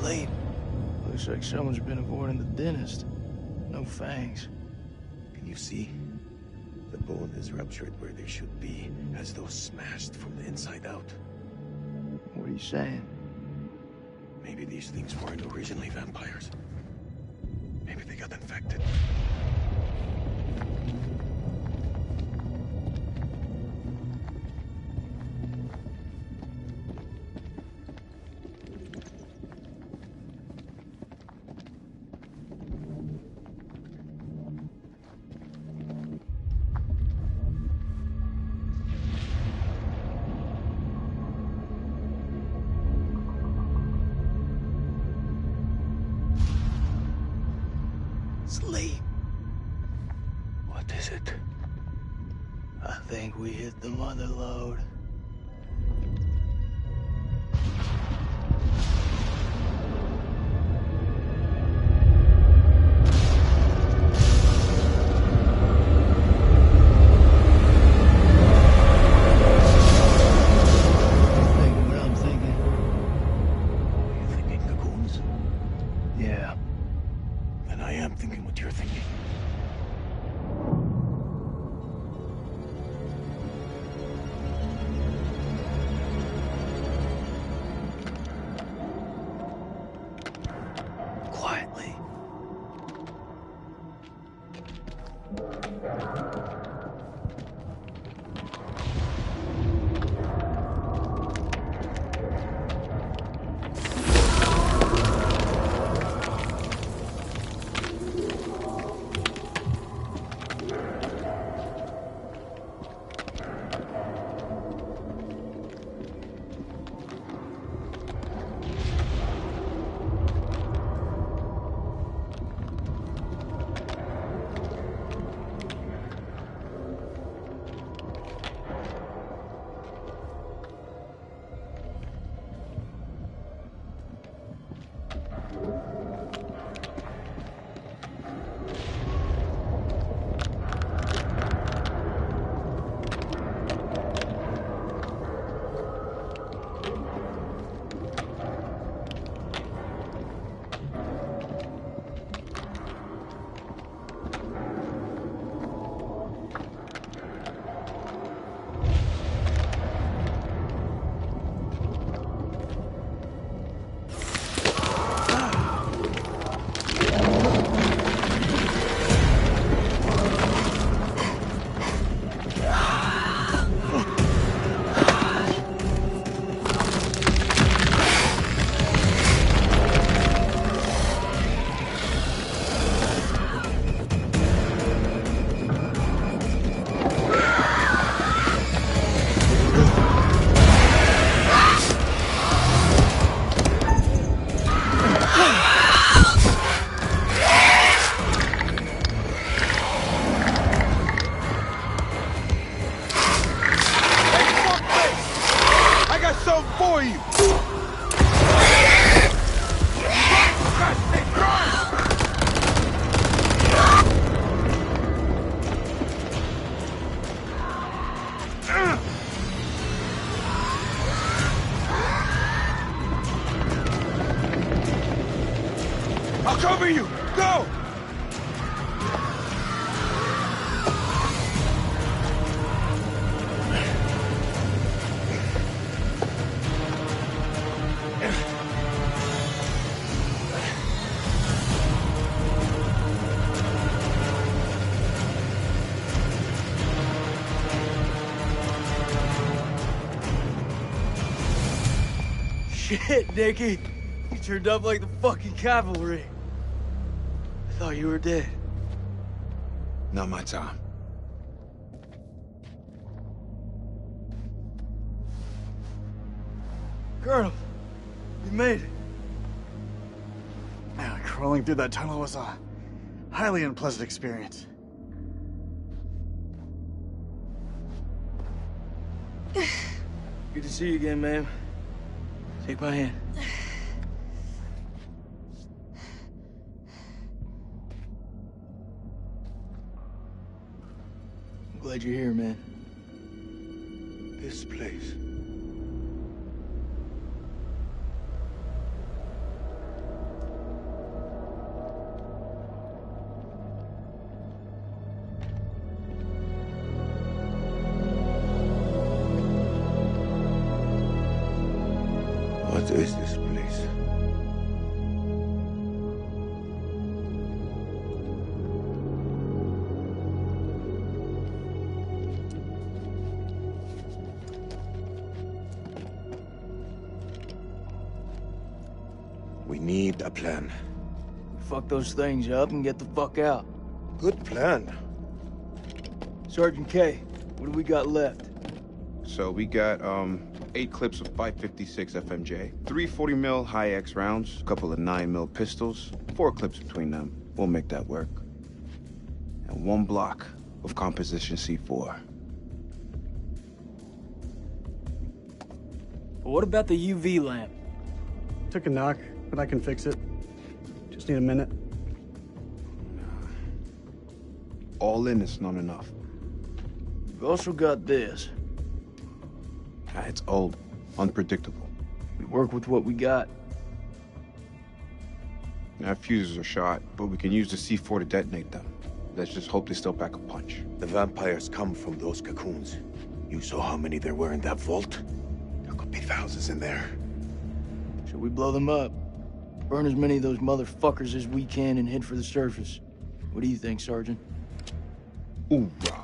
Late. Looks like someone's been avoiding the dentist. No fangs. Can you see? The bone is ruptured where there should be, as though smashed from the inside out. What are you saying? Maybe these things weren't originally vampires. Maybe they got infected. Sleep. What is it? I think we hit the mother lode. Thinking what I'm thinking. You thinking cocoons? Yeah. Then I am thinking what you're thinking. you! I'll cover you! Go! Shit, Nicky. You turned up like the fucking cavalry. I thought you were dead. Not my time. Colonel, you made it. Yeah, crawling through that tunnel was a highly unpleasant experience. Good to see you again, ma'am. Take my hand. I'm glad you're here, man. This place. What is this place? We need a plan. Fuck those things up and get the fuck out. Good plan. Sergeant K, what do we got left? So we got 8 clips of 556 FMJ, 3 40 mil high X rounds, a couple of 9 mil pistols, 4 clips between them. We'll make that work. And 1 block of composition C4. What about the UV lamp? Took a knock, but I can fix it. Just need a minute. All in is not enough. We've also got this. It's old, unpredictable. We work with what we got. Our fuses are shot, but we can use the C4 to detonate them. Let's just hope they still pack a punch. The vampires come from those cocoons. You saw how many there were in that vault? There could be thousands in there. Should we blow them up? Burn as many of those motherfuckers as we can and head for the surface. What do you think, Sergeant? Hoorah.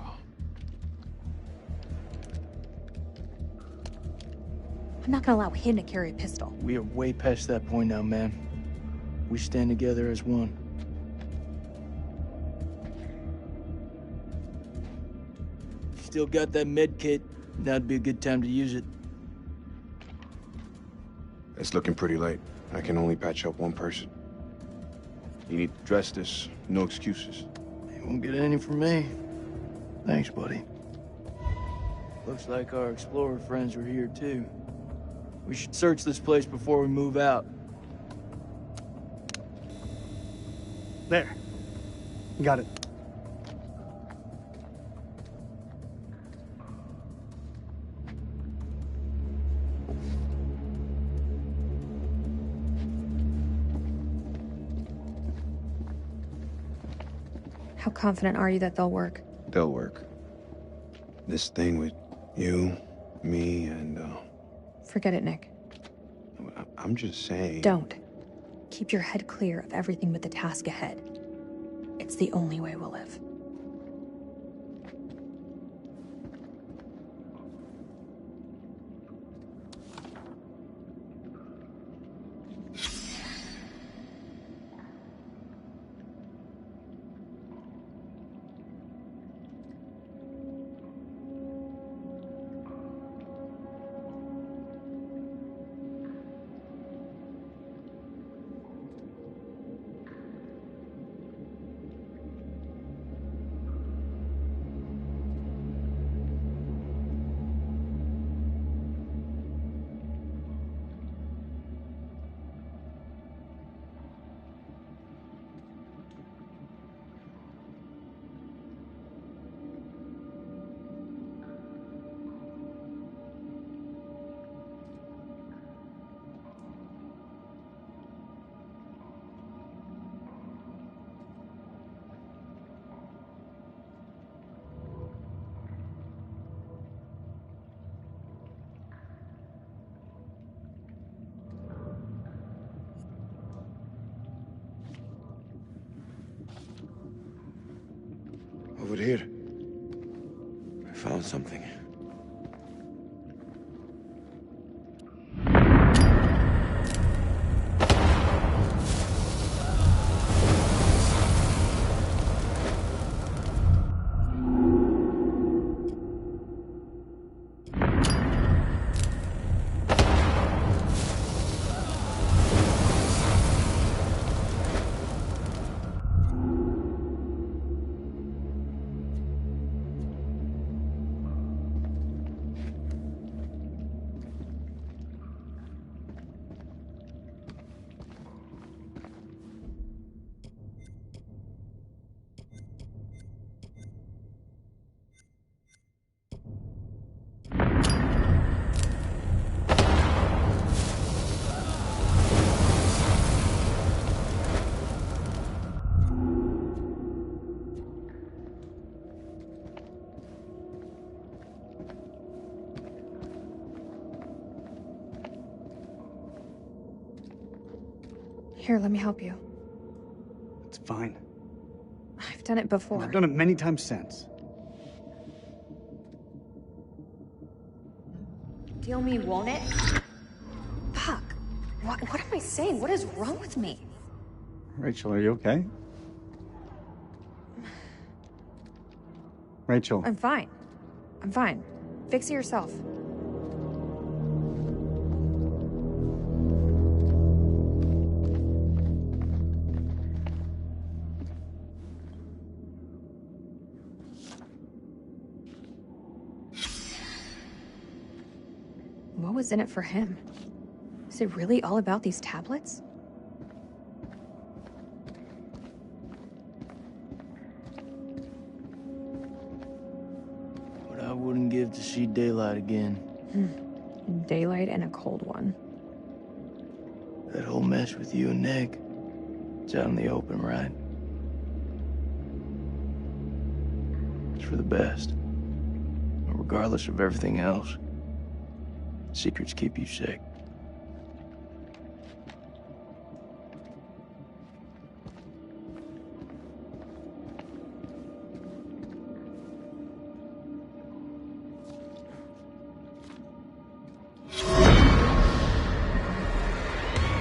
I'm not gonna allow him to carry a pistol. We are way past that point now, ma'am. We stand together as one. Still got that med kit. Now'd be a good time to use it. It's looking pretty late. I can only patch up 1 person. You need to dress this. No excuses. You won't get any from me. Thanks, buddy. Looks like our explorer friends are here, too. We should search this place before we move out. There. Got it. How confident are you that they'll work? They'll work. This thing with you, me, and, Forget it, Nick. I'm just saying... Don't. Keep your head clear of everything but the task ahead. It's the only way we'll live. here. I found something. Here, let me help you. It's fine. I've done it before. I've done it many times since. Deal me, won't it? Fuck. What am I saying? What is wrong with me? Rachel, are you okay? Rachel. I'm fine. I'm fine. Fix it yourself. What was in it for him? Is it really all about these tablets? What I wouldn't give to see daylight again. Daylight and a cold one. That whole mess with you and Nick. It's out in the open, right? It's for the best. Regardless of everything else. Secrets keep you sick.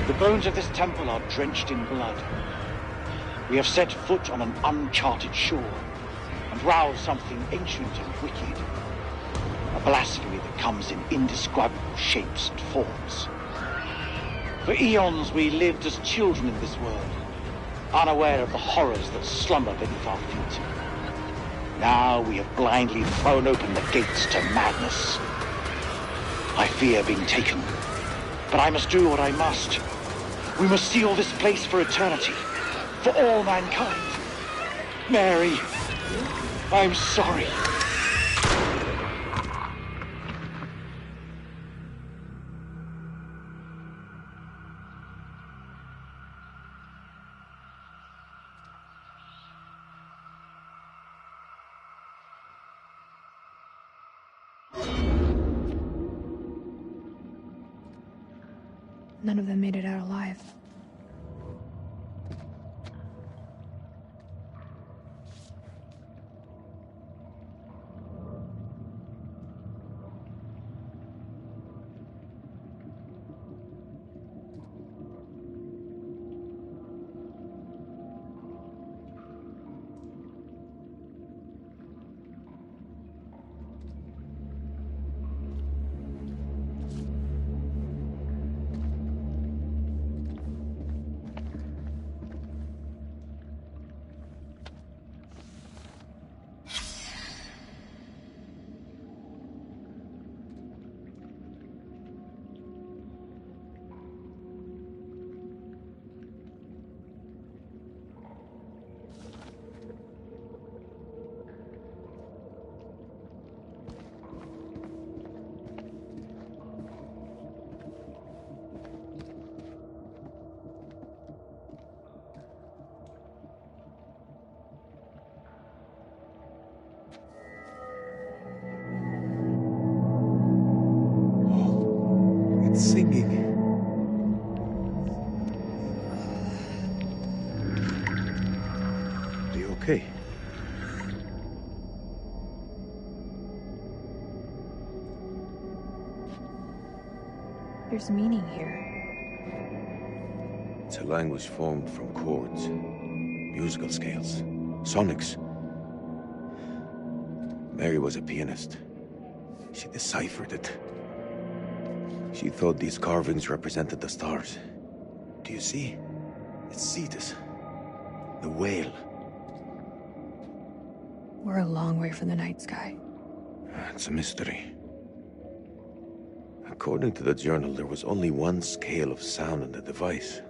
The bones of this temple are drenched in blood. We have set foot on an uncharted shore and roused something ancient and wicked. A blasphemy that comes in indescribable shapes and forms. For eons we lived as children in this world, unaware of the horrors that slumber beneath our feet. Now we have blindly thrown open the gates to madness. I fear being taken, but I must do what I must. We must seal this place for eternity, for all mankind. Mary, I'm sorry. None of them made it out alive. Singing. Are you okay? There's meaning here. It's a language formed from chords, musical scales, sonics. Mary was a pianist. She deciphered it. She thought these carvings represented the stars. Do you see? It's Cetus, the whale. We're a long way from the night sky. It's a mystery. According to the journal, there was only one scale of sound in the device.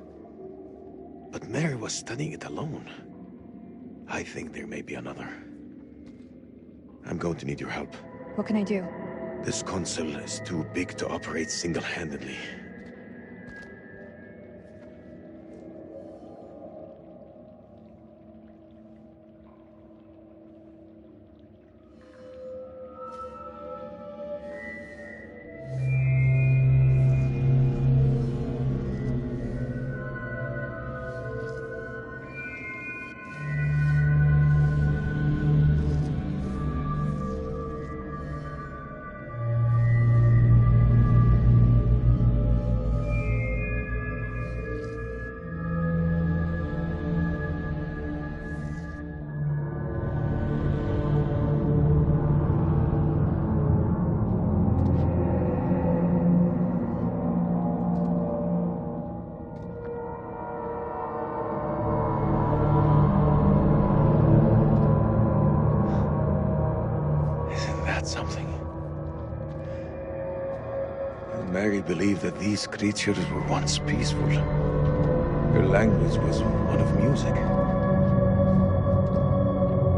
But Mary was studying it alone. I think there may be another. I'm going to need your help. What can I do? This console is too big to operate single-handedly. Something. Mary believed that these creatures were once peaceful. Their language was one of music.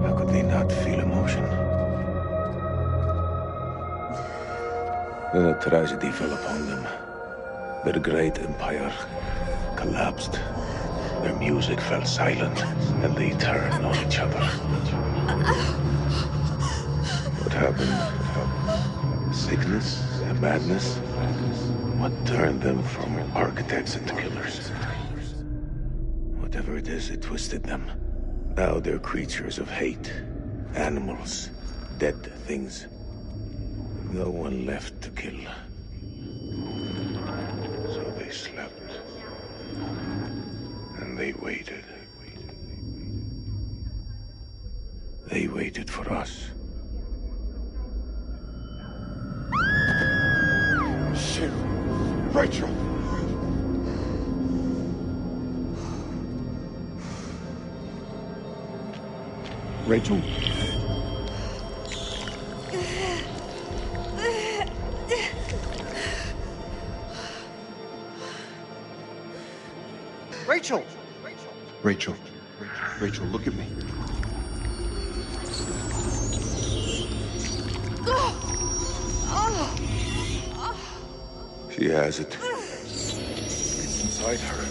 How could they not feel emotion? Then a tragedy fell upon them. Their great empire collapsed. Their music fell silent, and they turned on each other. What happened? Sickness? Madness? What turned them from architects into killers? Whatever it is, it twisted them. Now they're creatures of hate. Animals. Dead things. No one left to kill. So they slept. And they waited. They waited for us. Shit! Rachel! Rachel? Rachel! Rachel. Rachel, look at me. She has it. It's inside her.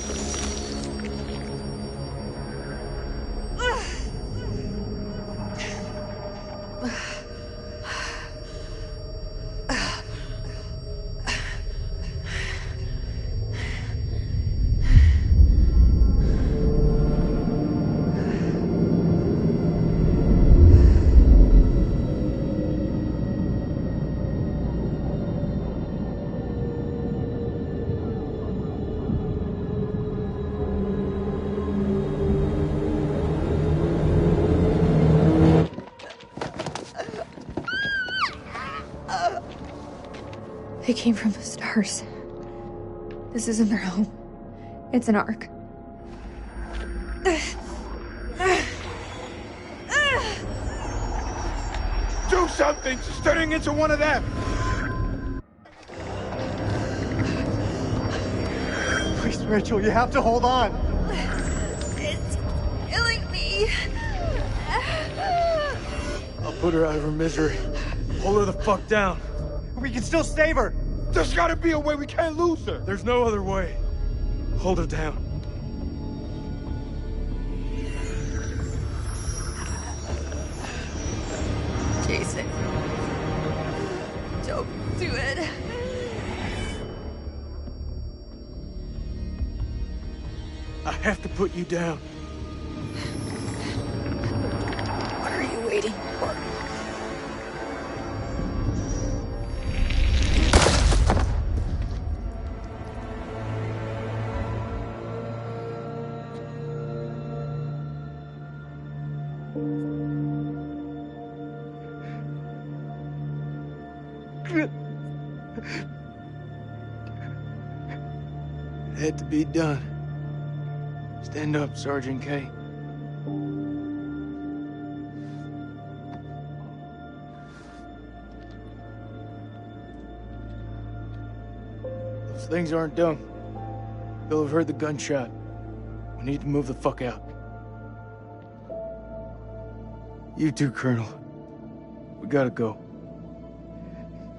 They came from the stars. This isn't their home. It's an ark. Do something! She's turning into one of them! Please, Rachel, you have to hold on. It's killing me. I'll put her out of her misery. Hold her the fuck down. We can still save her. There's gotta be a way. We can't lose her. There's no other way. Hold her down. Jason. Don't do it. I have to put you down. What are you waiting for? It had to be done. Stand up, Sergeant K. Those things aren't dumb. They'll have heard the gunshot. We need to move the fuck out. You too, Colonel. We gotta go.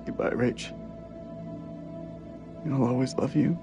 Goodbye, Rach. And I'll always love you.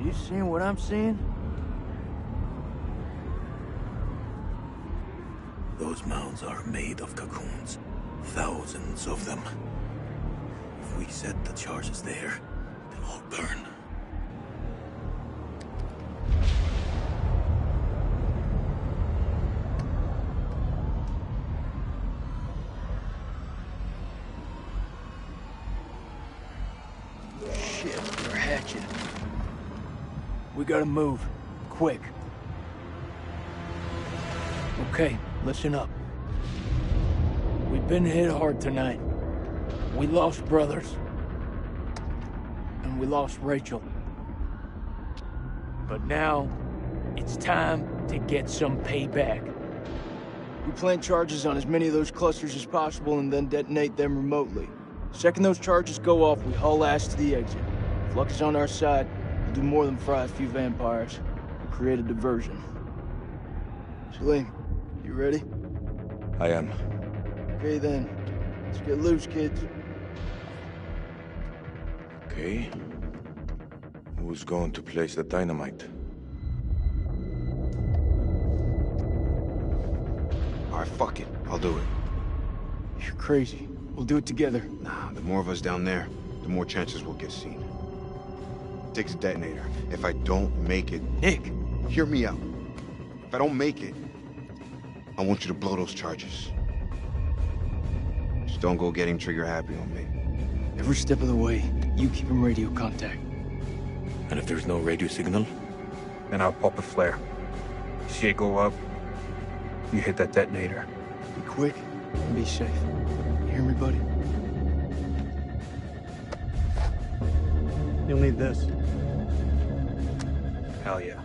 You seeing what I'm seeing? Those mounds are made of cocoons. Thousands of them. If we set the charges there, they'll all burn. Shit, they're hatching. We gotta move. Quick. Okay, listen up. We've been hit hard tonight. We lost brothers. And we lost Rachel. But now, it's time to get some payback. We plant charges on as many of those clusters as possible and then detonate them remotely. Second those charges go off, we haul ass to the exit. If luck is on our side, we'll do more than fry a few vampires. We'll create a diversion. Salim, you ready? I am. Okay then. Let's get loose, kids. Okay. Who's going to place the dynamite? Alright, fuck it. I'll do it. You're crazy. We'll do it together. Nah, the more of us down there, the more chances we'll get seen. Takes a detonator. If I don't make it... Nick! Hear me out. If I don't make it, I want you to blow those charges. Just don't go getting trigger happy on me. Every step of the way, you keep in radio contact. And if there's no radio signal? Then I'll pop a flare. See it go up, you hit that detonator. Be quick and be safe. You hear me, buddy? You'll need this. Hell yeah.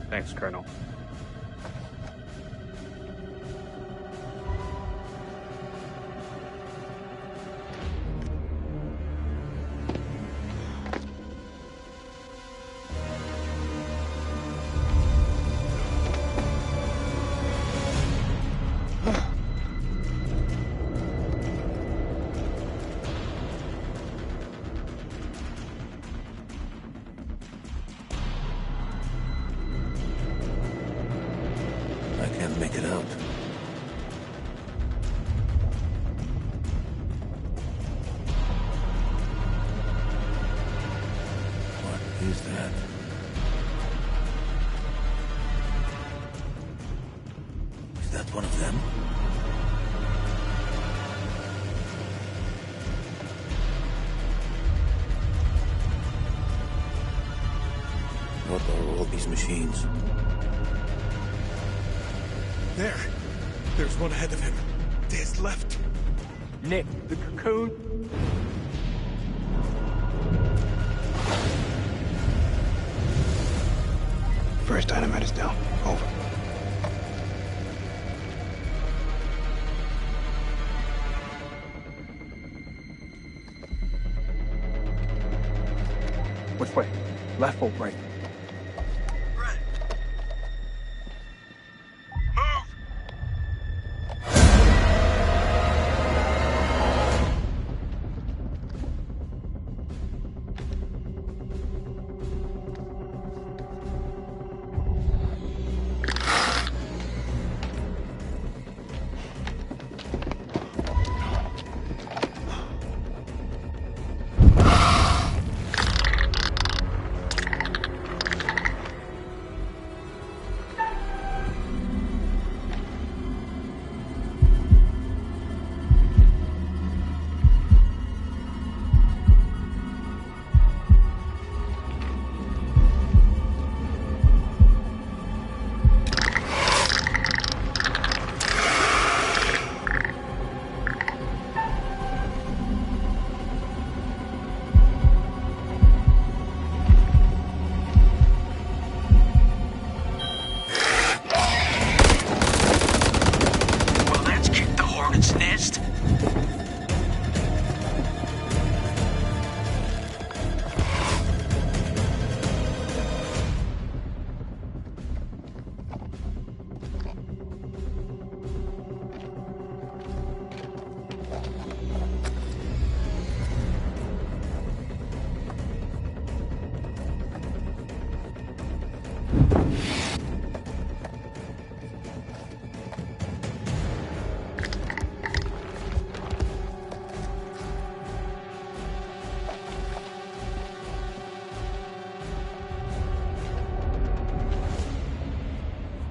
Thanks, Colonel. I can't make it out. What is that? Is that one of them? What are all these machines? There! There's one ahead of him. To his left. Nick, the cocoon. First dynamite is down. Over. Which way? Left or right?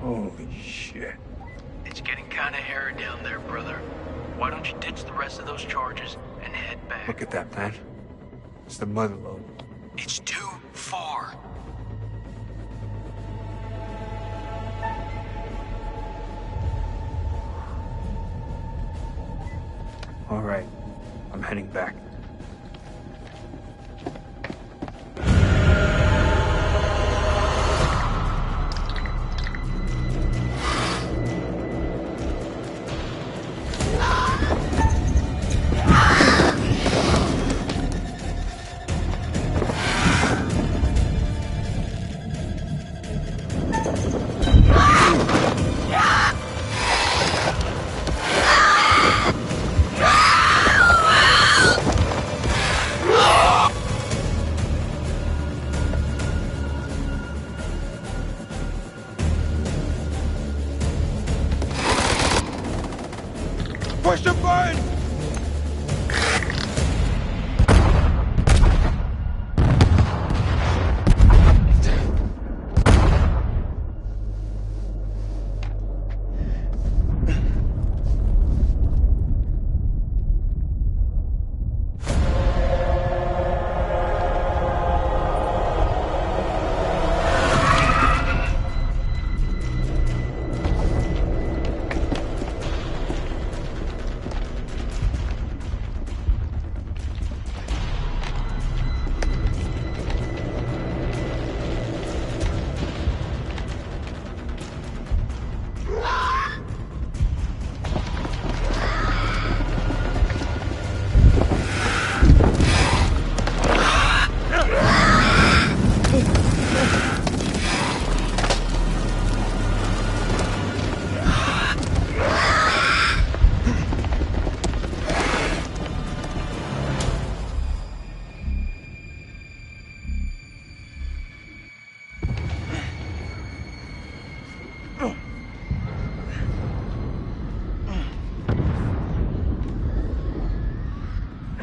Holy shit. It's getting kind of hairy down there, brother. Why don't you ditch the rest of those charges and head back? Look at that, man. It's the mother lode. It's too far. All right. I'm heading back. Push the button!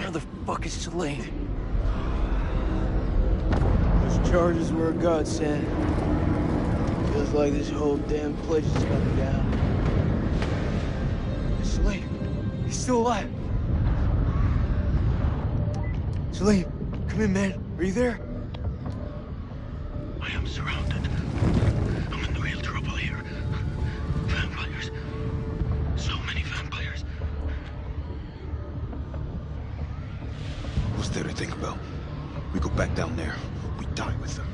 Where the fuck is Celine? Those charges were a godsend. Feels like this whole damn place is coming down. Celine, he's still alive. Celine, come in, man. Are you there? I am surrounded. I'm in real trouble here. Vampires. So many vampires. What's there to think about? We go back down there, we die with them.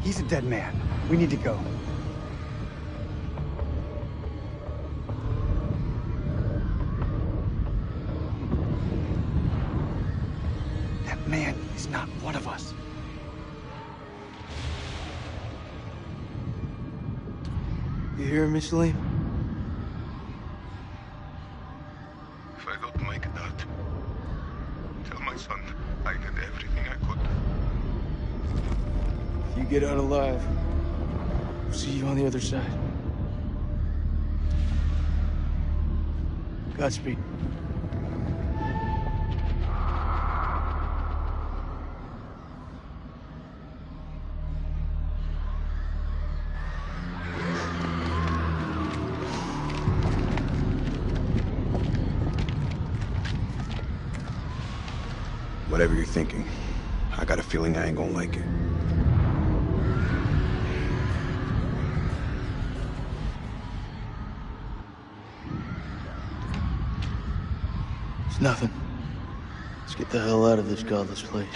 He's a dead man. We need to go. That man is not one of us. You hear me, Salim? If I don't make it out, tell my son I did everything I could. If you get out alive, we'll see you on the other side. Godspeed. Whatever you're thinking, I got a feeling I ain't gonna like it. It's nothing. Let's get the hell out of this godless place.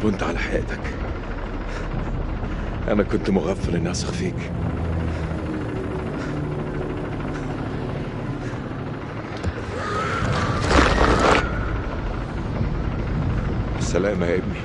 وانت على حقيقتك. أنا كنت مغفل إني أثق فيك. السلامة يا ابني.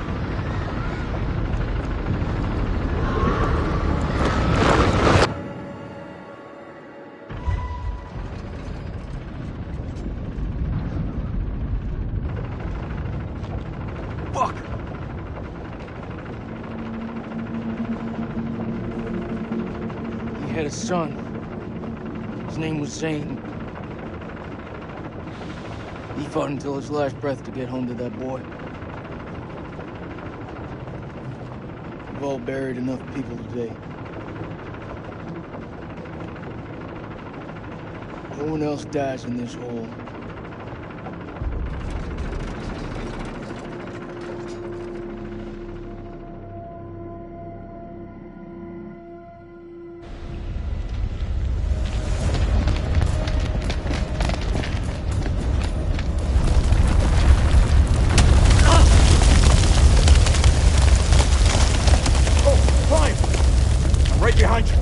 He had a son. His name was Zane. He fought until his last breath to get home to that boy. We've all buried enough people today. No one else dies in this hole. Right behind you.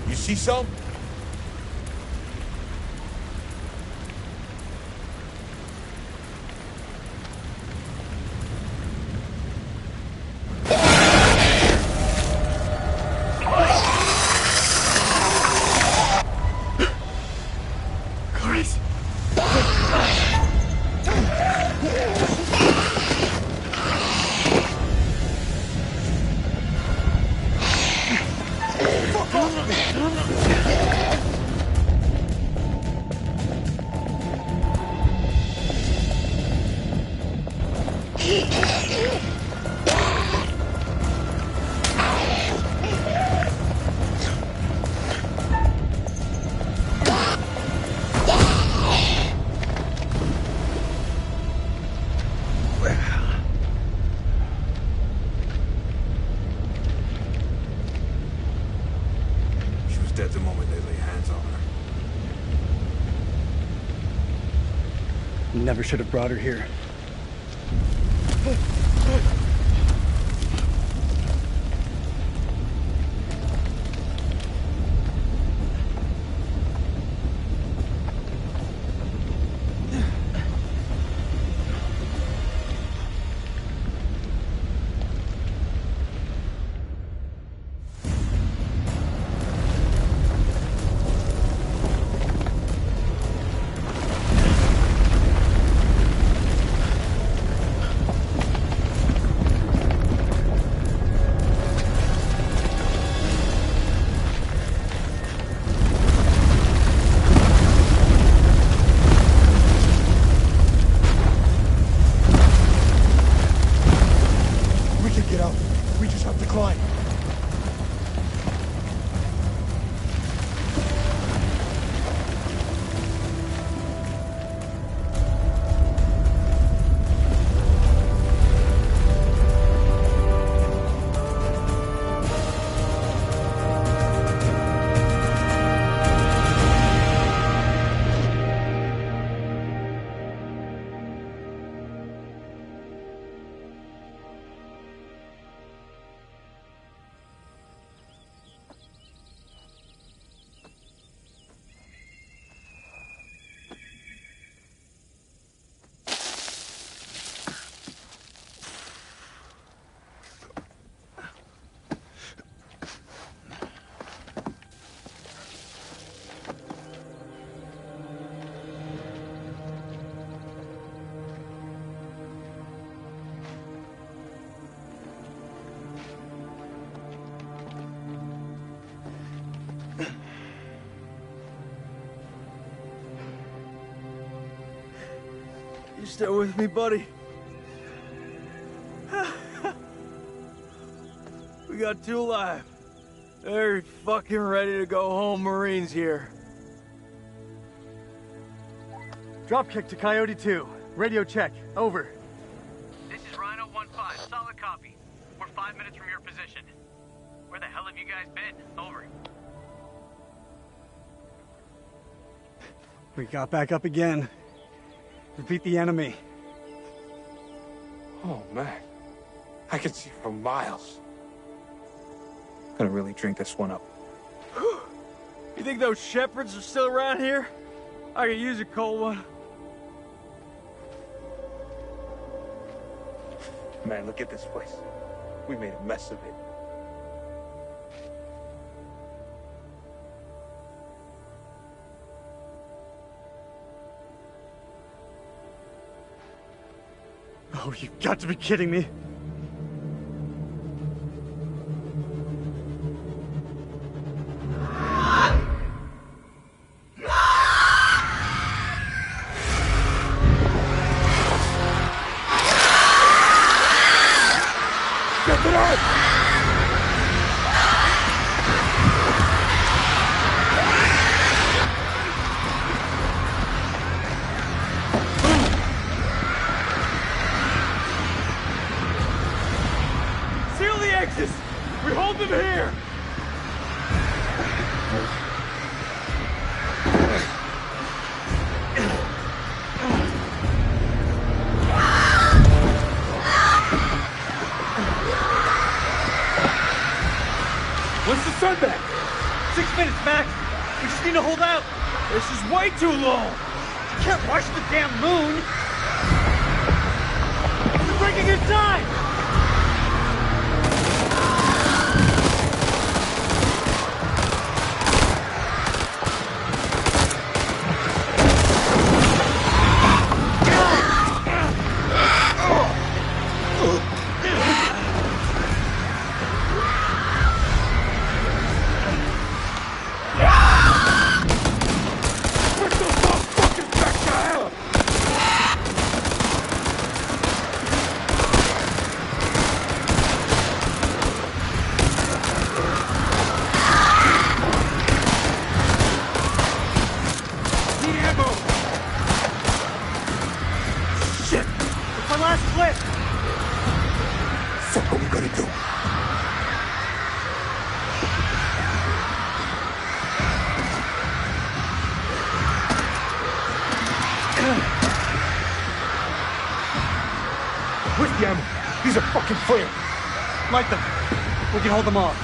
You see some? Dead the moment they lay hands on her. You never should have brought her here. You still with me, buddy? We got 2 alive. They're fucking ready to go home, Marines here. Dropkick to Coyote 2. Radio check. Over. This is Rhino 1-5. Solid copy. We're 5 minutes from your position. Where the hell have you guys been? Over. We got back up again. We beat the enemy. Oh, man. I can see for miles. Gonna really drink this one up. You think those shepherds are still around here? I could use a cold one. Man, look at this place. We made a mess of it. Oh, you've got to be kidding me. We hold them here! What's the setback? 6 minutes, Max. We just need to hold out. This is way too long! You can't rush the damn moon! We're breaking his time! Where's the ammo? These are fucking flares. Light them. We can hold them off.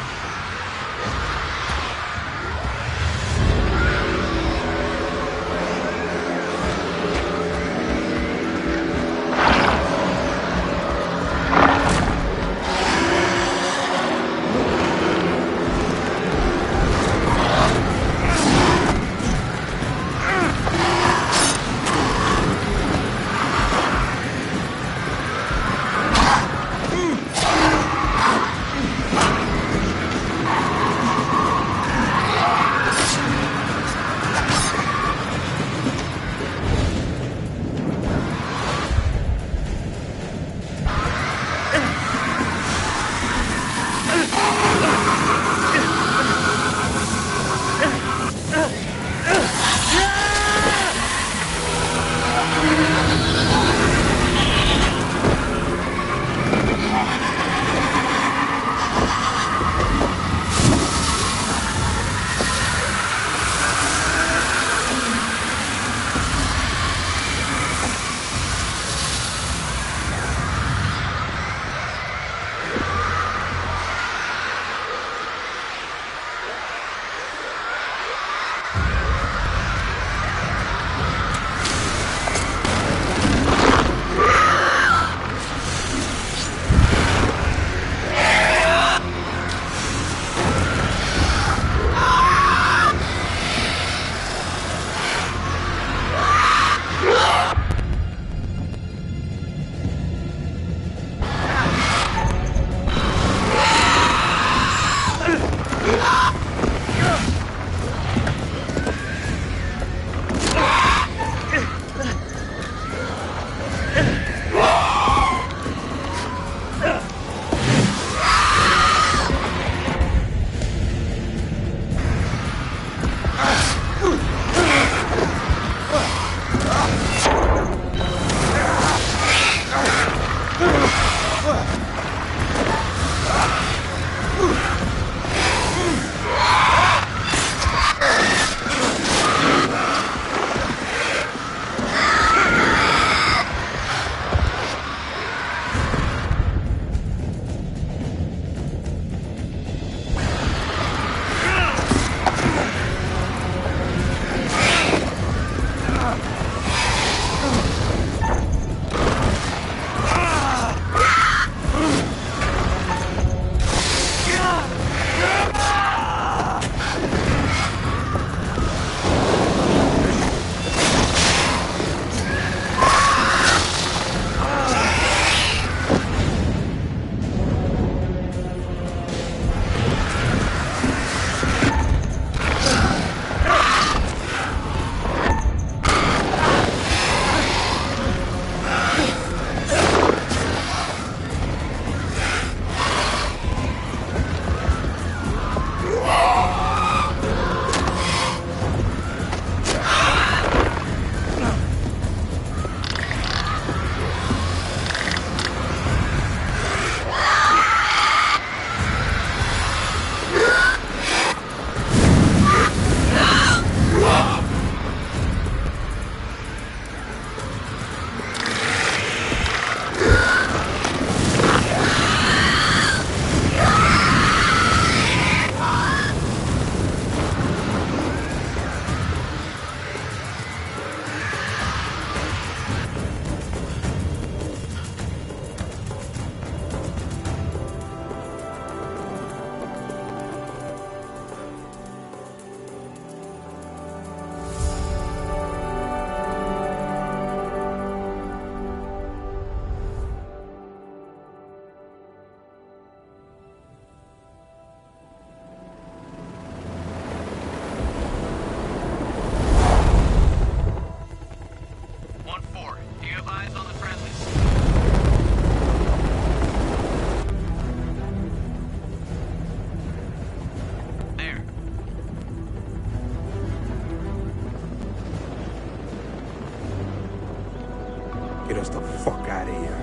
us the fuck out of here.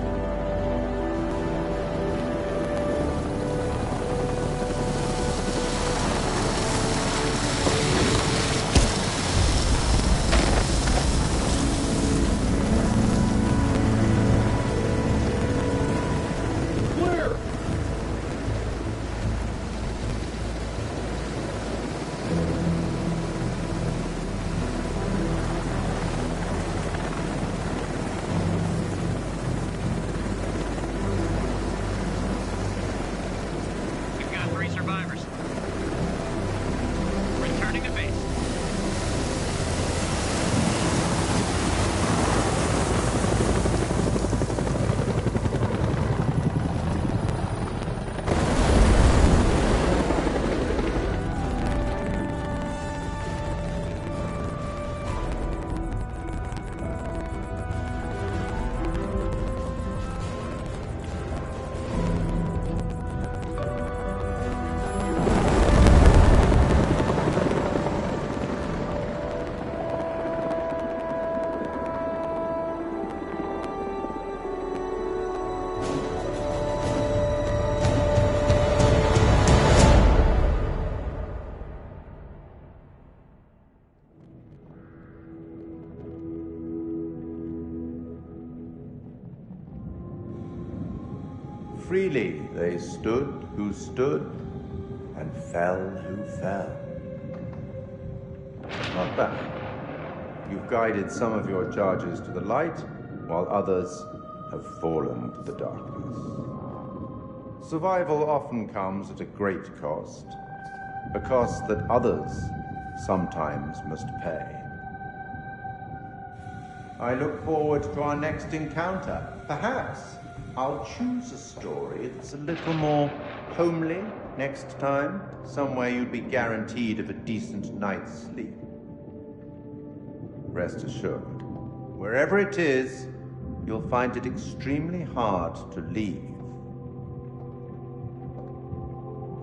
Freely they stood who stood, and fell who fell. Not bad. You've guided some of your charges to the light, while others have fallen to the darkness. Survival often comes at a great cost, a cost that others sometimes must pay. I look forward to our next encounter. Perhaps I'll choose a story that's a little more homely next time, somewhere you'd be guaranteed of a decent night's sleep. Rest assured, wherever it is, you'll find it extremely hard to leave.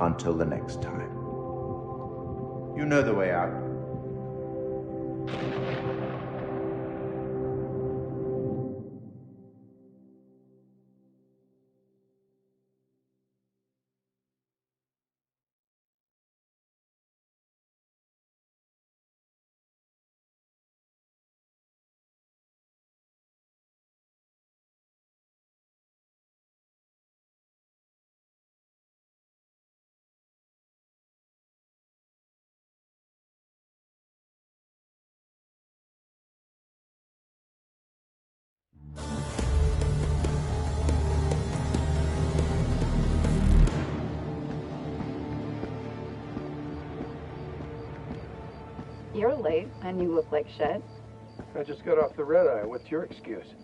Until the next time. You know the way out. You're late, and you look like shit. I just got off the red eye. What's your excuse?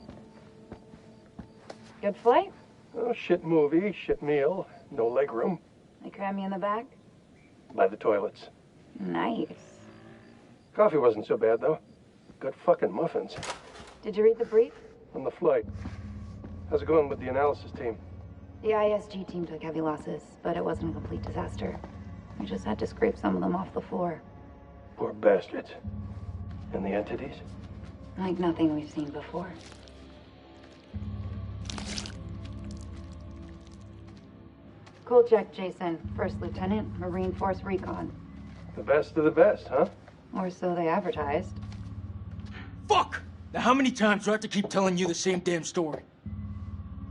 Good flight? Oh, shit movie, shit meal, no leg room. They cram you in the back? By the toilets. Nice. Coffee wasn't so bad, though. Good fucking muffins. Did you read the brief? On the flight. How's it going with the analysis team? The ISG team took heavy losses, but it wasn't a complete disaster. We just had to scrape some of them off the floor. Poor bastards. And the entities? Like nothing we've seen before. Cool check, Jason. First Lieutenant, Marine Force Recon. The best of the best, huh? Or so they advertised. Fuck! Now how many times do I have to keep telling you the same damn story?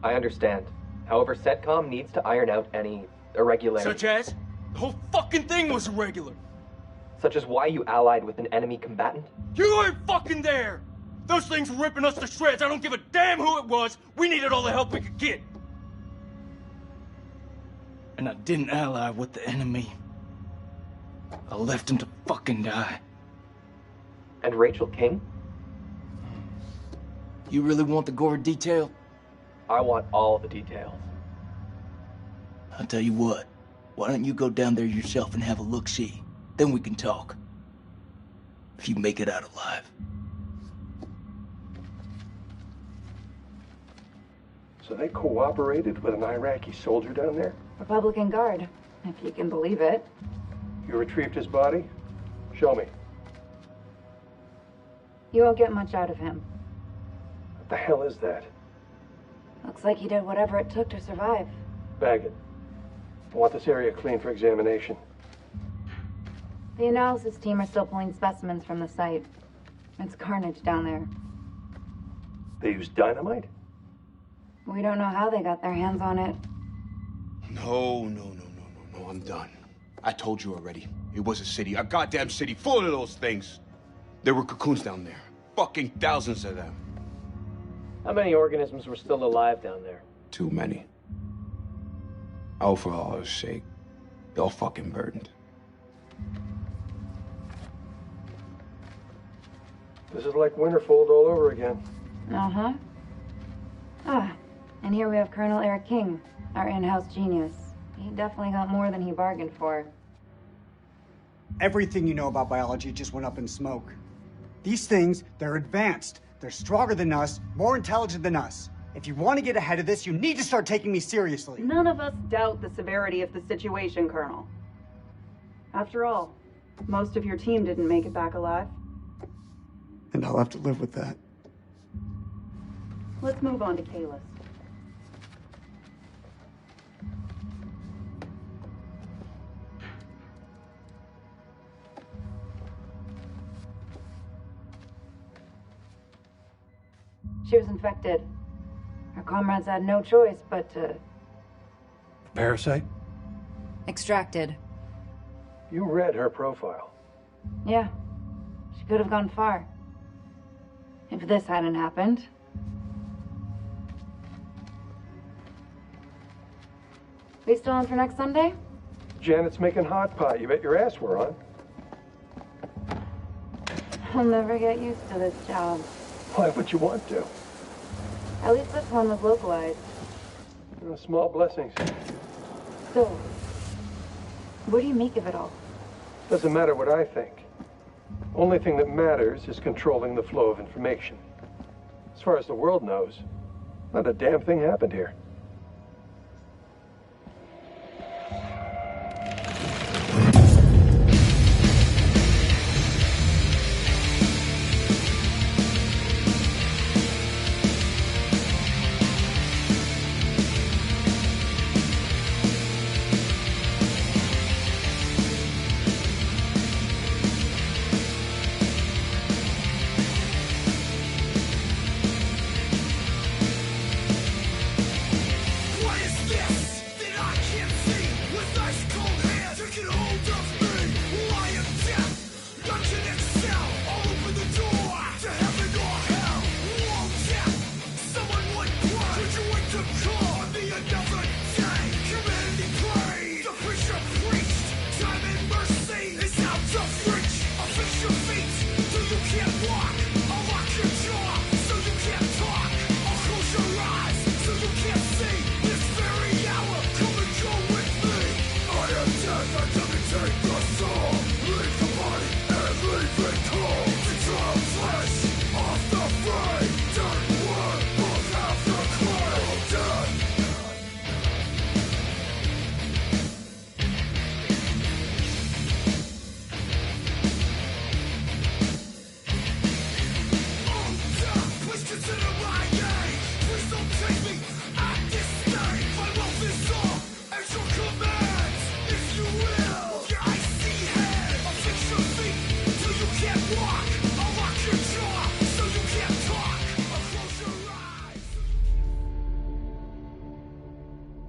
I understand. However, CENTCOM needs to iron out any irregularities. Such as? The whole fucking thing was irregular. Such as why you allied with an enemy combatant? You weren't fucking there! Those things were ripping us to shreds. I don't give a damn who it was. We needed all the help we could get. And I didn't ally with the enemy. I left him to fucking die. And Rachel King? You really want the gory detail? I want all the details. I'll tell you what. Why don't you go down there yourself and have a look-see? Then we can talk. If you make it out alive. So they cooperated with an Iraqi soldier down there? Republican Guard, if you can believe it. You retrieved his body? Show me. You won't get much out of him. What the hell is that? Looks like he did whatever it took to survive. Bag it. I want this area clean for examination. The analysis team are still pulling specimens from the site. It's carnage down there. They use dynamite? We don't know how they got their hands on it. No, I'm done. I told you already. It was a city, a goddamn city full of those things. There were cocoons down there. Fucking thousands of them. How many organisms were still alive down there? Too many. Oh, for Allah's sake. They're all fucking burned. This is like Winterfold all over again. Uh-huh. And here we have Colonel Eric King, our in-house genius. He definitely got more than he bargained for. Everything you know about biology just went up in smoke. These things, they're advanced. They're stronger than us, more intelligent than us. If you want to get ahead of this, you need to start taking me seriously. None of us doubt the severity of the situation, Colonel. After all, most of your team didn't make it back alive. And I'll have to live with that. Let's move on to Kalis. She was infected. Her comrades had no choice but to... Parasite? Extracted. You read her profile. Yeah. She could have gone far. If this hadn't happened. We still on for next Sunday? Janet's making hot pot. You bet your ass we're on. I'll never get used to this job. Why would you want to? At least this one was localized. Small blessings. So, what do you make of it all? Doesn't matter what I think. Only thing that matters is controlling the flow of information. As far as the world knows, not a damn thing happened here.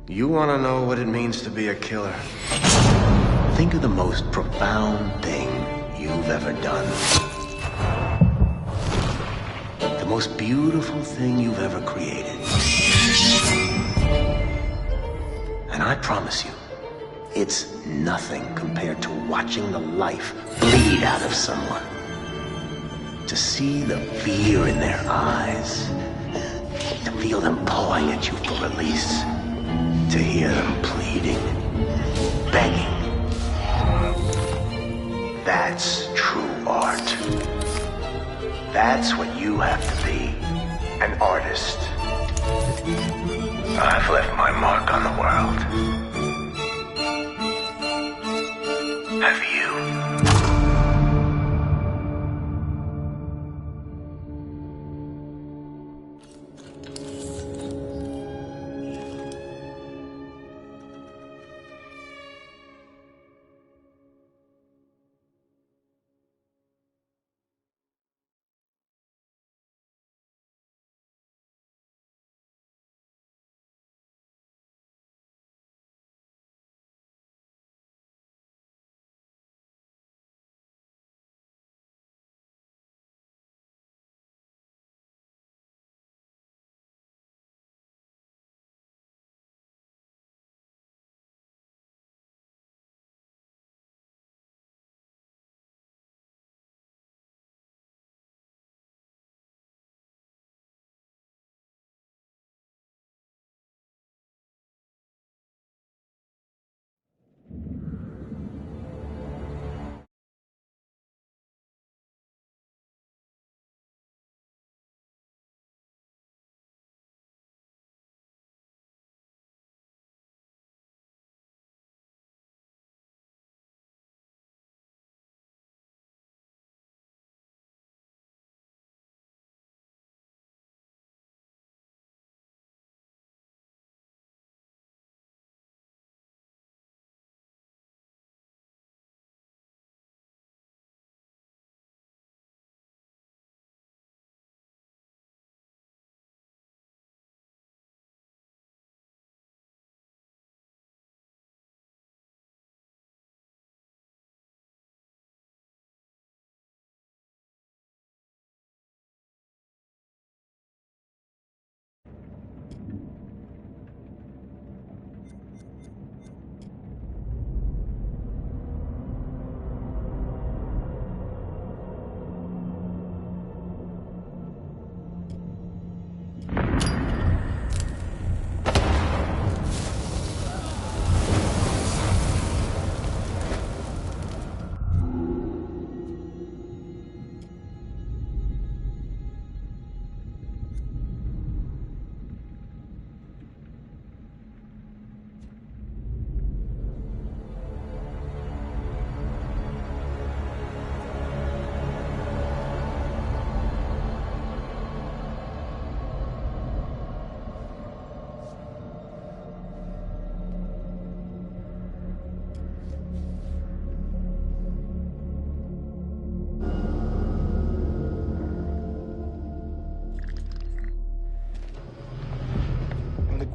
You want to know what it means to be a killer? Think of the most profound thing you've ever done. The most beautiful thing you've ever created. And I promise you, it's nothing compared to watching the life bleed out of someone. To see the fear in their eyes. To feel them pawing at you for release. To hear them pleading, begging. That's true art. That's what you have to be, an artist. I've left my mark on the world. Have you?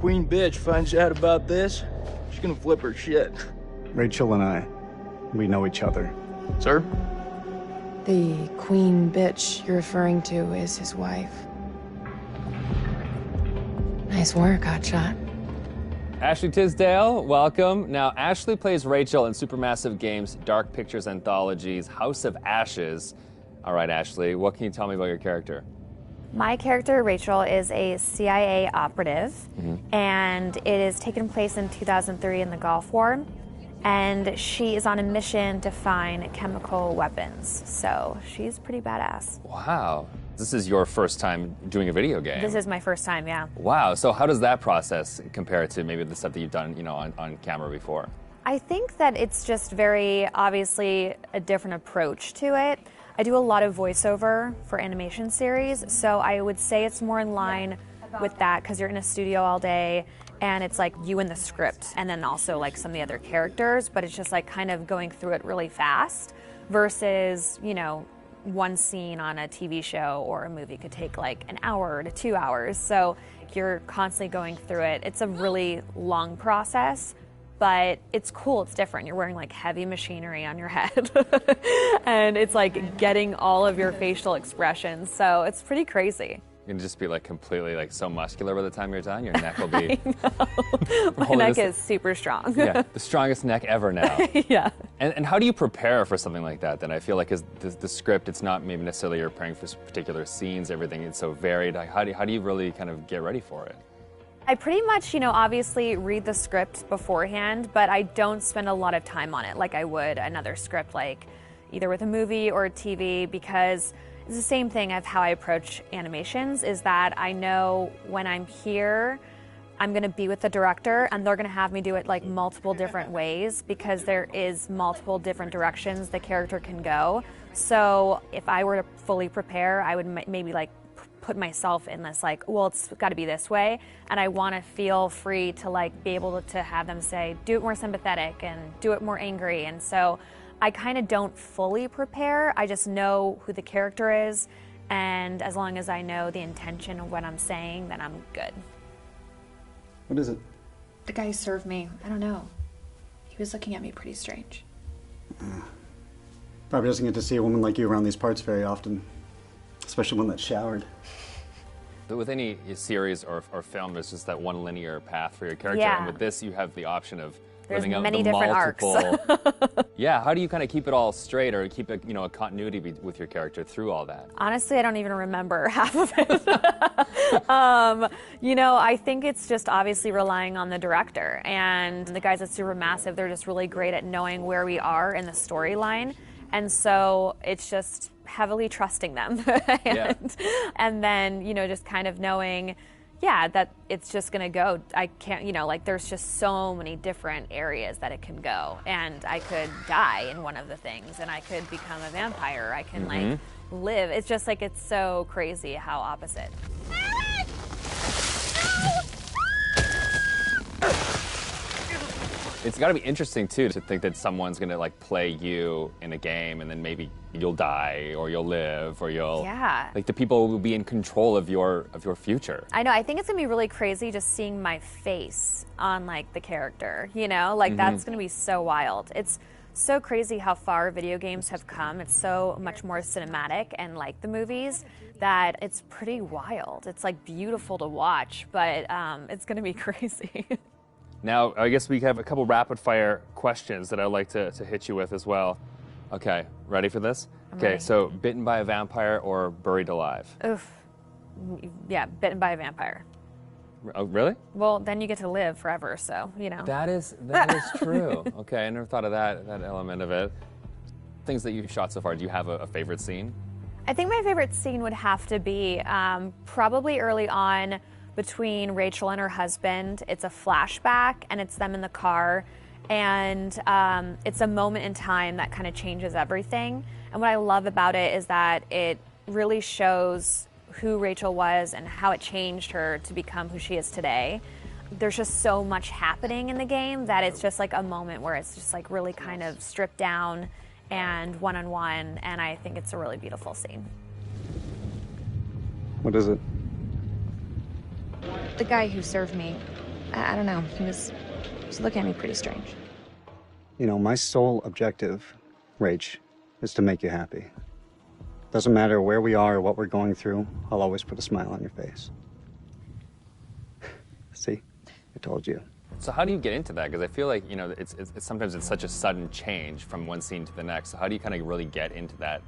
queen bitch finds out about this, she's gonna flip her shit. Rachel and I, we know each other. Sir? The queen bitch you're referring to is his wife. Nice work, Hotshot. Ashley Tisdale, welcome. Now, Ashley plays Rachel in Supermassive Games' Dark Pictures Anthology's House of Ashes. All right, Ashley, what can you tell me about your character? My character, Rachel, is a CIA operative, and it is taken place in 2003 in the Gulf War, and she is on a mission to find chemical weapons, so she's pretty badass. Wow. This is your first time doing a video game. This is my first time, yeah. Wow, so how does that process compare to maybe the stuff that you've done, on camera before? I think that it's just very obviously a different approach to it. I do a lot of voiceover for animation series, so I would say it's more in line with that because you're in a studio all day and it's like you and the script and then also like some of the other characters, but it's just like kind of going through it really fast versus, one scene on a TV show or a movie could take like an hour to 2 hours. So you're constantly going through it. It's a really long process, but it's cool. It's different. You're wearing like heavy machinery on your head and it's like getting all of your facial expressions. So it's pretty crazy. You're gonna just be like completely like so muscular by the time you're done. Your neck will be. My neck is super strong. Yeah, the strongest neck ever now. Yeah. And how do you prepare for something like that? Then I feel like the script, it's not maybe necessarily you're preparing for particular scenes. Everything is so varied. Like, how do you really kind of get ready for it? I pretty much, obviously read the script beforehand, but I don't spend a lot of time on it like I would another script, like either with a movie or a TV, because it's the same thing of how I approach animations, is that I know when I'm here, I'm gonna be with the director and they're gonna have me do it like multiple different ways because there is multiple different directions the character can go. So if I were to fully prepare, I would maybe like put myself in this like, well, it's gotta be this way. And I wanna feel free to like be able to have them say, do it more sympathetic and do it more angry. And so I kind of don't fully prepare. I just know who the character is, and as long as I know the intention of what I'm saying, then I'm good. What is it? The guy who served me, I don't know. He was looking at me pretty strange. Probably doesn't get to see a woman like you around these parts very often, especially one that's showered. With any series or film, there's just that one linear path for your character, Yeah. and with this, you have the option of There's living out many the different multiple. Yeah, how do you kind of keep it all straight or keep a continuity with your character through all that? Honestly, I don't even remember half of it. I think it's just obviously relying on the director. And the guys at Supermassive, they're just really great at knowing where we are in the storyline. And so it's just heavily trusting them. And then, just kind of knowing, that it's just gonna go. I can't, there's just so many different areas that it can go. And I could die in one of the things, and I could become a vampire. I can, live. It's just like, it's so crazy how opposite. It's got to be interesting too to think that someone's gonna like play you in a game and then maybe you'll die or you'll live or you'll like the people will be in control of your future. I know. I think it's gonna be really crazy just seeing my face on like the character. That's gonna be so wild. It's so crazy how far video games have come. It's so much more cinematic and like the movies that it's pretty wild. It's like beautiful to watch, but it's gonna be crazy. Now, I guess we have a couple rapid-fire questions that I'd like to hit you with as well. Okay, ready for this? Okay, so bitten by a vampire or buried alive? Oof. Yeah, bitten by a vampire. Oh, really? Well, then you get to live forever, so, That is true. Okay, I never thought of that element of it. Things that you've shot so far, do you have a favorite scene? I think my favorite scene would have to be probably early on between Rachel and her husband. It's a flashback, and it's them in the car, and it's a moment in time that kind of changes everything. And what I love about it is that it really shows who Rachel was and how it changed her to become who she is today. There's just so much happening in the game that it's just like a moment where it's just like really kind of stripped down and one-on-one, and I think it's a really beautiful scene. What is it? The guy who served me, I don't know. He was looking at me pretty strange. You know, my sole objective, Rach, is to make you happy. Doesn't matter where we are or what we're going through, I'll always put a smile on your face. See? I told you. So how do you get into that? Because I feel like, you know, it's sometimes it's such a sudden change from one scene to the next. So how do you kind of really get into that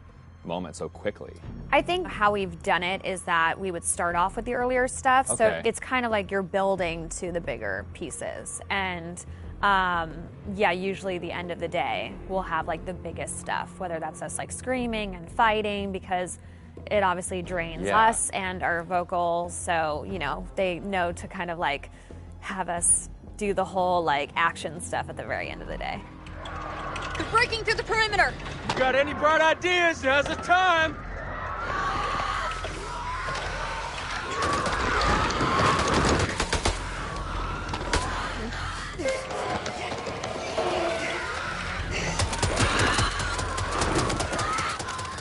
moment so quickly? I think how we've done it is that we would start off with the earlier stuff. Okay. So it's kind of like you're building to the bigger pieces. And yeah, usually the end of the day, we'll have like the biggest stuff, whether that's us like screaming and fighting, because it obviously drains us and our vocals. So, you know, they know to kind of like have us do the whole like action stuff at the very end of the day. They're breaking through the perimeter. You got any bright ideas? Now's the time.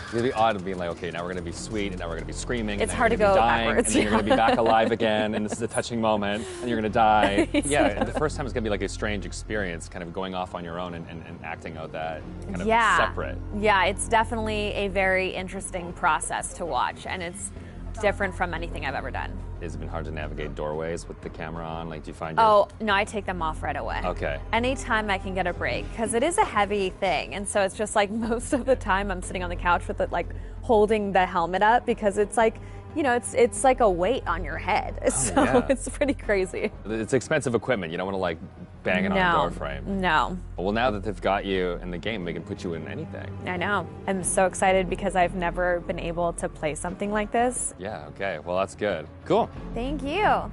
It's really odd of being like, okay, now we're going to be sweet, and now we're going to be screaming. It's and hard then to we're go gonna be dying, backwards. And then you're going to be back alive again, and this is a touching moment, and you're going to die. Yeah, and the first time it's going to be like a strange experience, kind of going off on your own and acting out that kind of separate. Yeah, it's definitely a very interesting process to watch, and it's different from anything I've ever done. Has it been hard to navigate doorways with the camera on? Like, do you find Oh, no, I take them off right away. Okay. Anytime I can get a break, because it is a heavy thing, and so it's just like most of the time I'm sitting on the couch with it, like holding the helmet up, because it's like, you know, it's like a weight on your head. So it's pretty crazy. It's expensive equipment. You don't want to like bang it on a door frame. No. Well, now that they've got you in the game, they can put you in anything. I know. I'm so excited because I've never been able to play something like this. Yeah, okay. Well, that's good. Cool. Thank you.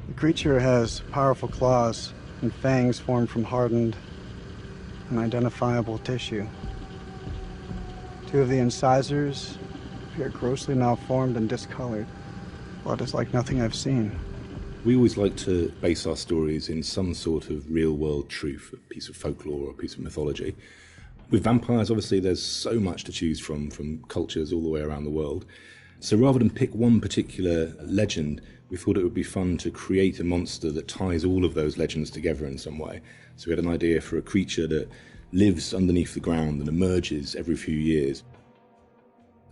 The creature has powerful claws and fangs formed from hardened, unidentifiable tissue. Two of the incisors appear grossly malformed and discolored. Blood is like nothing I've seen. We always like to base our stories in some sort of real-world truth, a piece of folklore or a piece of mythology. With vampires, obviously, there's so much to choose from cultures all the way around the world. So rather than pick one particular legend, we thought it would be fun to create a monster that ties all of those legends together in some way. So we had an idea for a creature that lives underneath the ground and emerges every few years.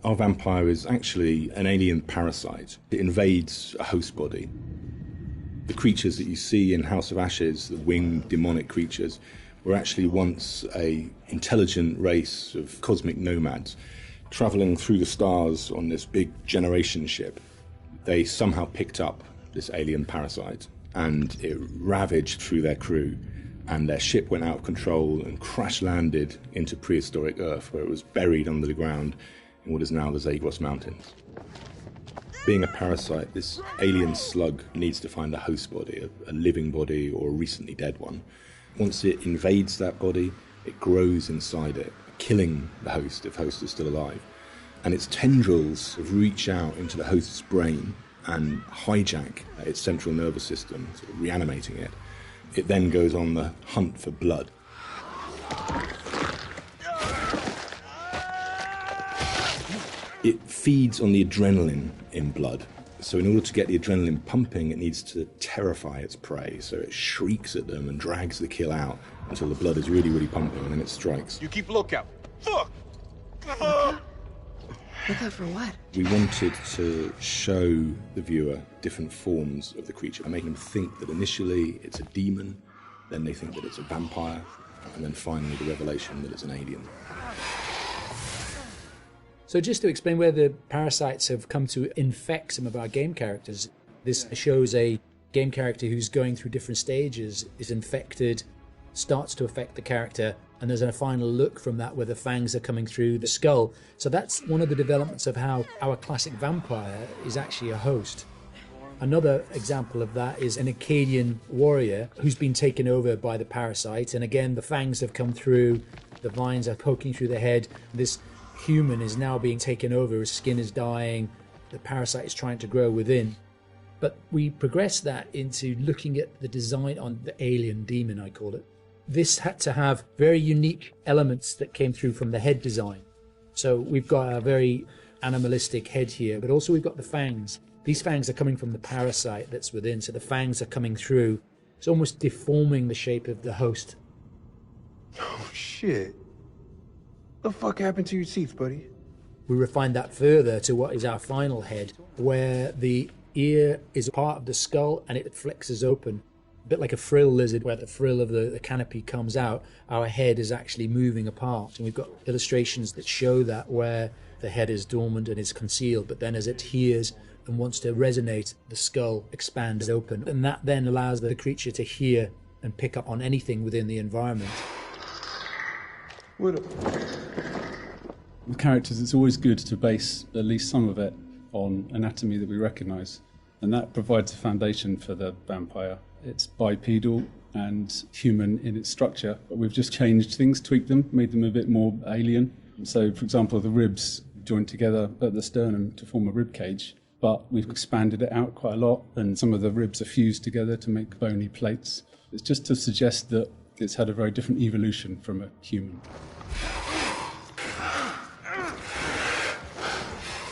Our vampire is actually an alien parasite. It invades a host body. The creatures that you see in House of Ashes, the winged demonic creatures, were actually once an intelligent race of cosmic nomads traveling through the stars on this big generation ship. They somehow picked up this alien parasite and it ravaged through their crew, and their ship went out of control and crash landed into prehistoric Earth, where it was buried under the ground in what is now the Zagros Mountains. Being a parasite, this alien slug needs to find a host body, a living body or a recently dead one. Once it invades that body, it grows inside it, killing the host if host is still alive. And its tendrils reach out into the host's brain and hijack its central nervous system, sort of reanimating it. It then goes on the hunt for blood. It feeds on the adrenaline in blood. So in order to get the adrenaline pumping, it needs to terrify its prey. So it shrieks at them and drags the kill out until the blood is really, really pumping, and then it strikes. You keep lookout. Fuck! Look out for what? We wanted to show the viewer different forms of the creature and make them think that initially it's a demon, then they think that it's a vampire, and then finally the revelation that it's an alien. So just to explain where the parasites have come to infect some of our game characters, This shows a game character who's going through different stages, is infected, starts to affect the character, and there's a final look from that where the fangs are coming through the skull. So that's one of the developments of how our classic vampire is actually a host. Another example of that is an Akkadian warrior who's been taken over by the parasite, and again the fangs have come through, the vines are poking through the head. This human is now being taken over, his skin is dying, the parasite is trying to grow within. But we progress that into looking at the design on the alien demon, I call it. This had to have very unique elements that came through from the head design. So we've got a very animalistic head here, but also we've got the fangs. These fangs are coming from the parasite that's within, so the fangs are coming through. It's almost deforming the shape of the host. Oh, shit. What the fuck happened to your teeth, buddy? We refined that further to what is our final head, where the ear is part of the skull and it flexes open. A bit like a frill lizard, where the frill of the canopy comes out, our head is actually moving apart. And we've got illustrations that show that, where the head is dormant and is concealed, but then as it hears and wants to resonate, the skull expands open. And that then allows the creature to hear and pick up on anything within the environment. With characters, it's always good to base at least some of it on anatomy that we recognise, and that provides a foundation for the vampire. It's bipedal and human in its structure, but we've just changed things, tweaked them, made them a bit more alien. So, for example, the ribs joined together at the sternum to form a rib cage, but we've expanded it out quite a lot, and some of the ribs are fused together to make bony plates. It's just to suggest that it's had a very different evolution from a human.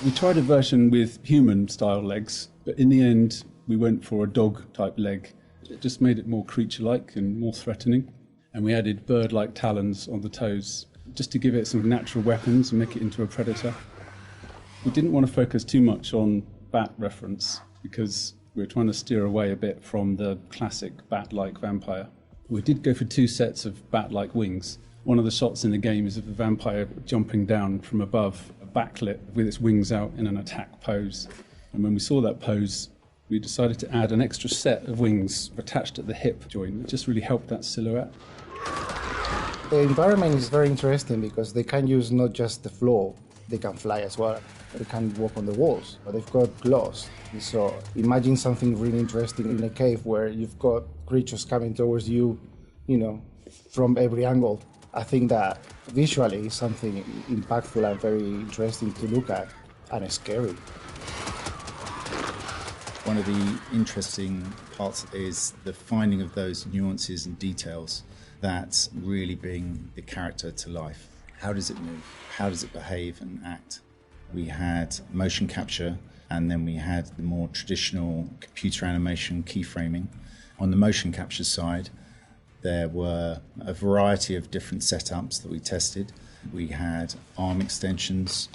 We tried a version with human-style legs, but in the end, we went for a dog-type leg. It just made it more creature-like and more threatening. And we added bird-like talons on the toes, just to give it some natural weapons and make it into a predator. We didn't want to focus too much on bat reference, because we were trying to steer away a bit from the classic bat-like vampire. We did go for 2 sets of bat-like wings. One of the shots in the game is of the vampire jumping down from above, backlit with its wings out in an attack pose. And when we saw that pose, we decided to add an extra set of wings attached at the hip joint. It just really helped that silhouette. The environment is very interesting because they can use not just the floor, they can fly as well. They can walk on the walls, but they've got claws. So imagine something really interesting in a cave where you've got creatures coming towards you, from every angle. I think that visually is something impactful and very interesting to look at, and scary. One of the interesting parts is the finding of those nuances and details that really bring the character to life. How does it move? How does it behave and act? We had motion capture, and then we had the more traditional computer animation keyframing. On the motion capture side, there were a variety of different setups that we tested. We had arm extensions,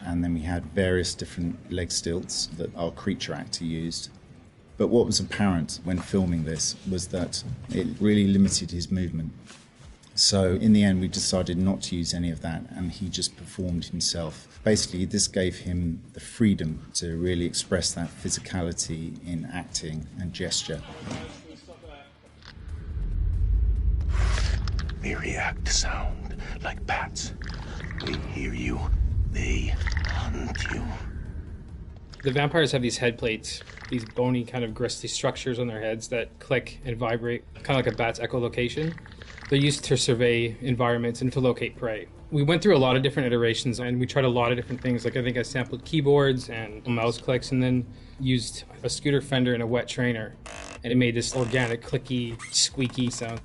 and then we had various different leg stilts that our creature actor used. But what was apparent when filming this was that it really limited his movement. So in the end, we decided not to use any of that, and he just performed himself. Basically, this gave him the freedom to really express that physicality in acting and gesture. They react to sound like bats. They hear you. They hunt you. The vampires have these head plates, these bony kind of gristly structures on their heads that click and vibrate, kind of like a bat's echolocation. They're used to survey environments and to locate prey. We went through a lot of different iterations, and we tried a lot of different things. Like, I think I sampled keyboards and mouse clicks, and then used a scooter fender and a wet trainer. And it made this organic, clicky, squeaky sound.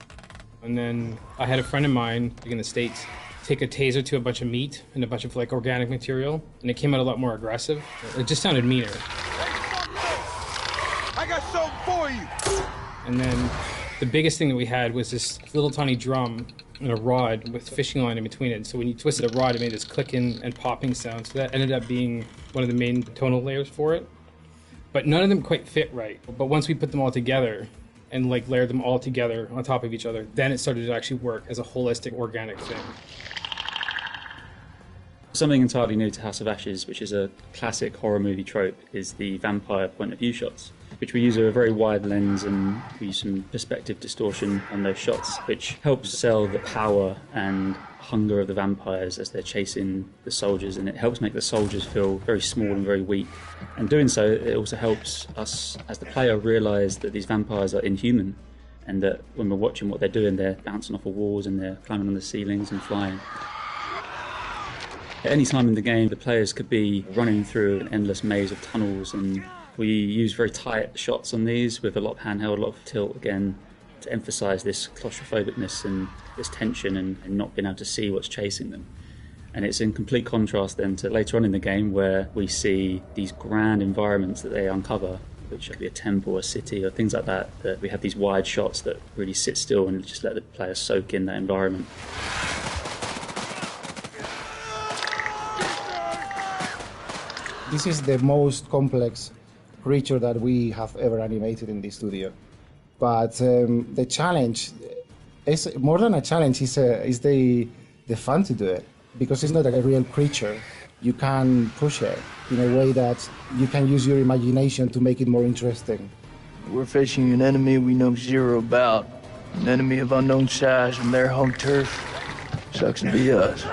And then I had a friend of mine in the States take a taser to a bunch of meat and a bunch of organic material, and it came out a lot more aggressive. It just sounded meaner. I got something for you! And then the biggest thing that we had was this little tiny drum and a rod with fishing line in between it. So when you twisted a rod, it made this clicking and popping sound. So that ended up being one of the main tonal layers for it. But none of them quite fit right. But once we put them all together and layered them all together on top of each other, then it started to actually work as a holistic, organic thing. Something entirely new to House of Ashes, which is a classic horror movie trope, is the vampire point of view shots, which we use a very wide lens and we use some perspective distortion on those shots, which helps sell the power and hunger of the vampires as they're chasing the soldiers, and it helps make the soldiers feel very small and very weak. And doing so, it also helps us as the player realise that these vampires are inhuman, and that when we're watching what they're doing, they're bouncing off of walls and they're climbing on the ceilings and flying. At any time in the game, the players could be running through an endless maze of tunnels, and we use very tight shots on these with a lot of handheld, a lot of tilt again, to emphasise this claustrophobicness and this tension and not being able to see what's chasing them. And it's in complete contrast then to later on in the game where we see these grand environments that they uncover, which could be a temple, a city, or things like that, that we have these wide shots that really sit still and just let the player soak in that environment. This is the most complex creature that we have ever animated in the studio. But the challenge is more than a challenge, is the fun to do it. Because it's not a real creature. You can push it in a way that you can use your imagination to make it more interesting. We're facing an enemy we know zero about. An enemy of unknown size on their home turf. Sucks to be us.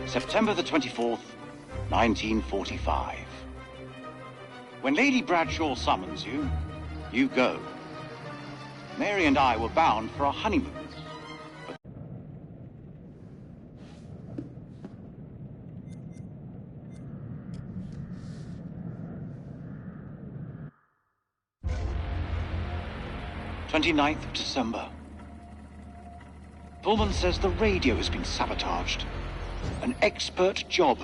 September the 24th, 1945. When Lady Bradshaw summons you, you go. Mary and I were bound for a honeymoon. But... "29th of December. Pullman says the radio has been sabotaged. An expert job